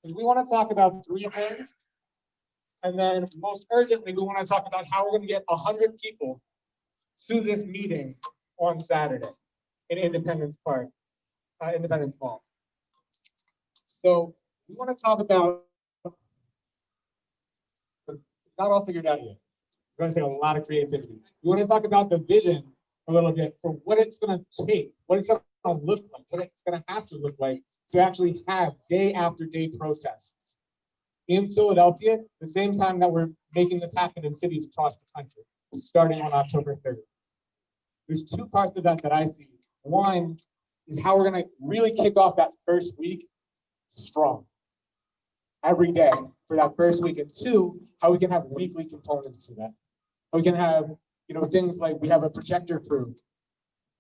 Speaker 2: because we want to talk about 3 things And then most urgently, we want to talk about how we're going to get 100 people to this meeting on Saturday in Independence Park, Independence Mall. So we want to talk about, it's not all figured out yet. It's going to take a lot of creativity. We want to talk about the vision a little bit for what it's going to take, what it's going to look like, what it's going to have to look like to actually have day after day protests in Philadelphia, the same time that we're making this happen in cities across the country, starting on October 3rd. There's two parts of that I see. One is how we're going to really kick off that first week strong, every day for that first week. And two, how we can have weekly components to that. We can have, things like we have a projector crew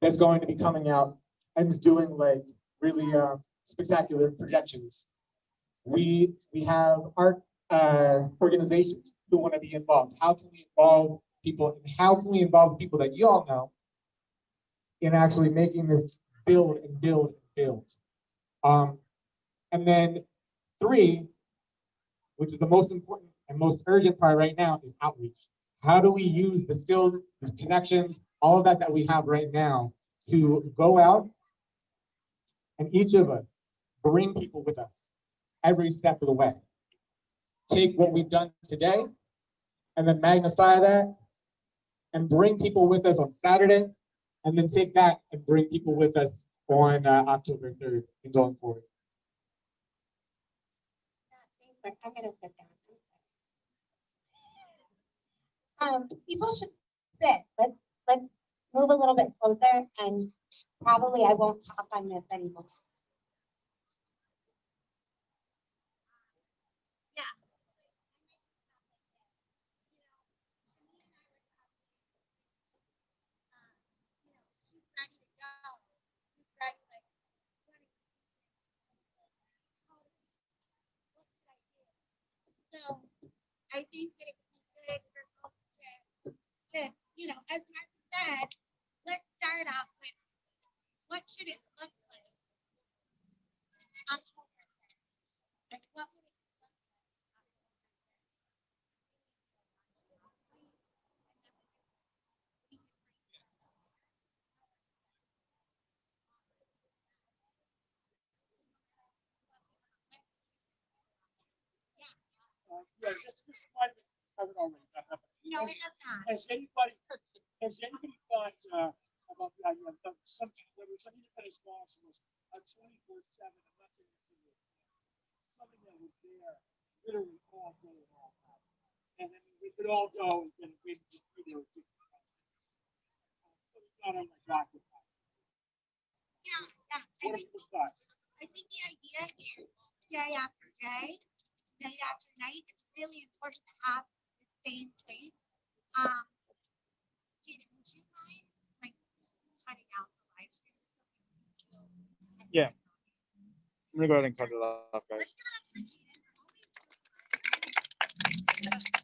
Speaker 2: that's going to be coming out and doing like really spectacular projections. We have art organizations who want to be involved. How can we involve people? And how can we involve people that you all know in actually making this build and build and build? And then three, which is the most important and most urgent part right now, is outreach. How do we use the skills, the connections, all of that we have right now to go out and each of us bring people with us every step of the way? Take what we've done today and then magnify that and bring people with us on Saturday, and then take that and bring people with us on October 3rd and going forward.
Speaker 8: I'm gonna sit down. People should sit. Let's move a little bit closer, and probably I won't talk on this anymore. Yeah. She's ready to go. She's ready, like, what should I do? So I think that it would be good for folks to, as Mark said, let's start off with what should it look like? October. Like, what would it look like?
Speaker 10: Yeah, just one covered already.
Speaker 8: No, it does not.
Speaker 10: Has anybody thought about the idea of some independent sponsors a 24/7? I'm not saying this is something that was there literally all day long, and then we could all go and we'd just be there. So it's not on my docket.
Speaker 8: Yeah.
Speaker 10: What are people's thoughts?
Speaker 8: I think the idea is day after day, night after night. It's really important to have the same place. Would you mind like cutting out the live stream?
Speaker 9: Yeah. I'm gonna go ahead and cut it off, guys.
Speaker 8: Let's not appreciate it.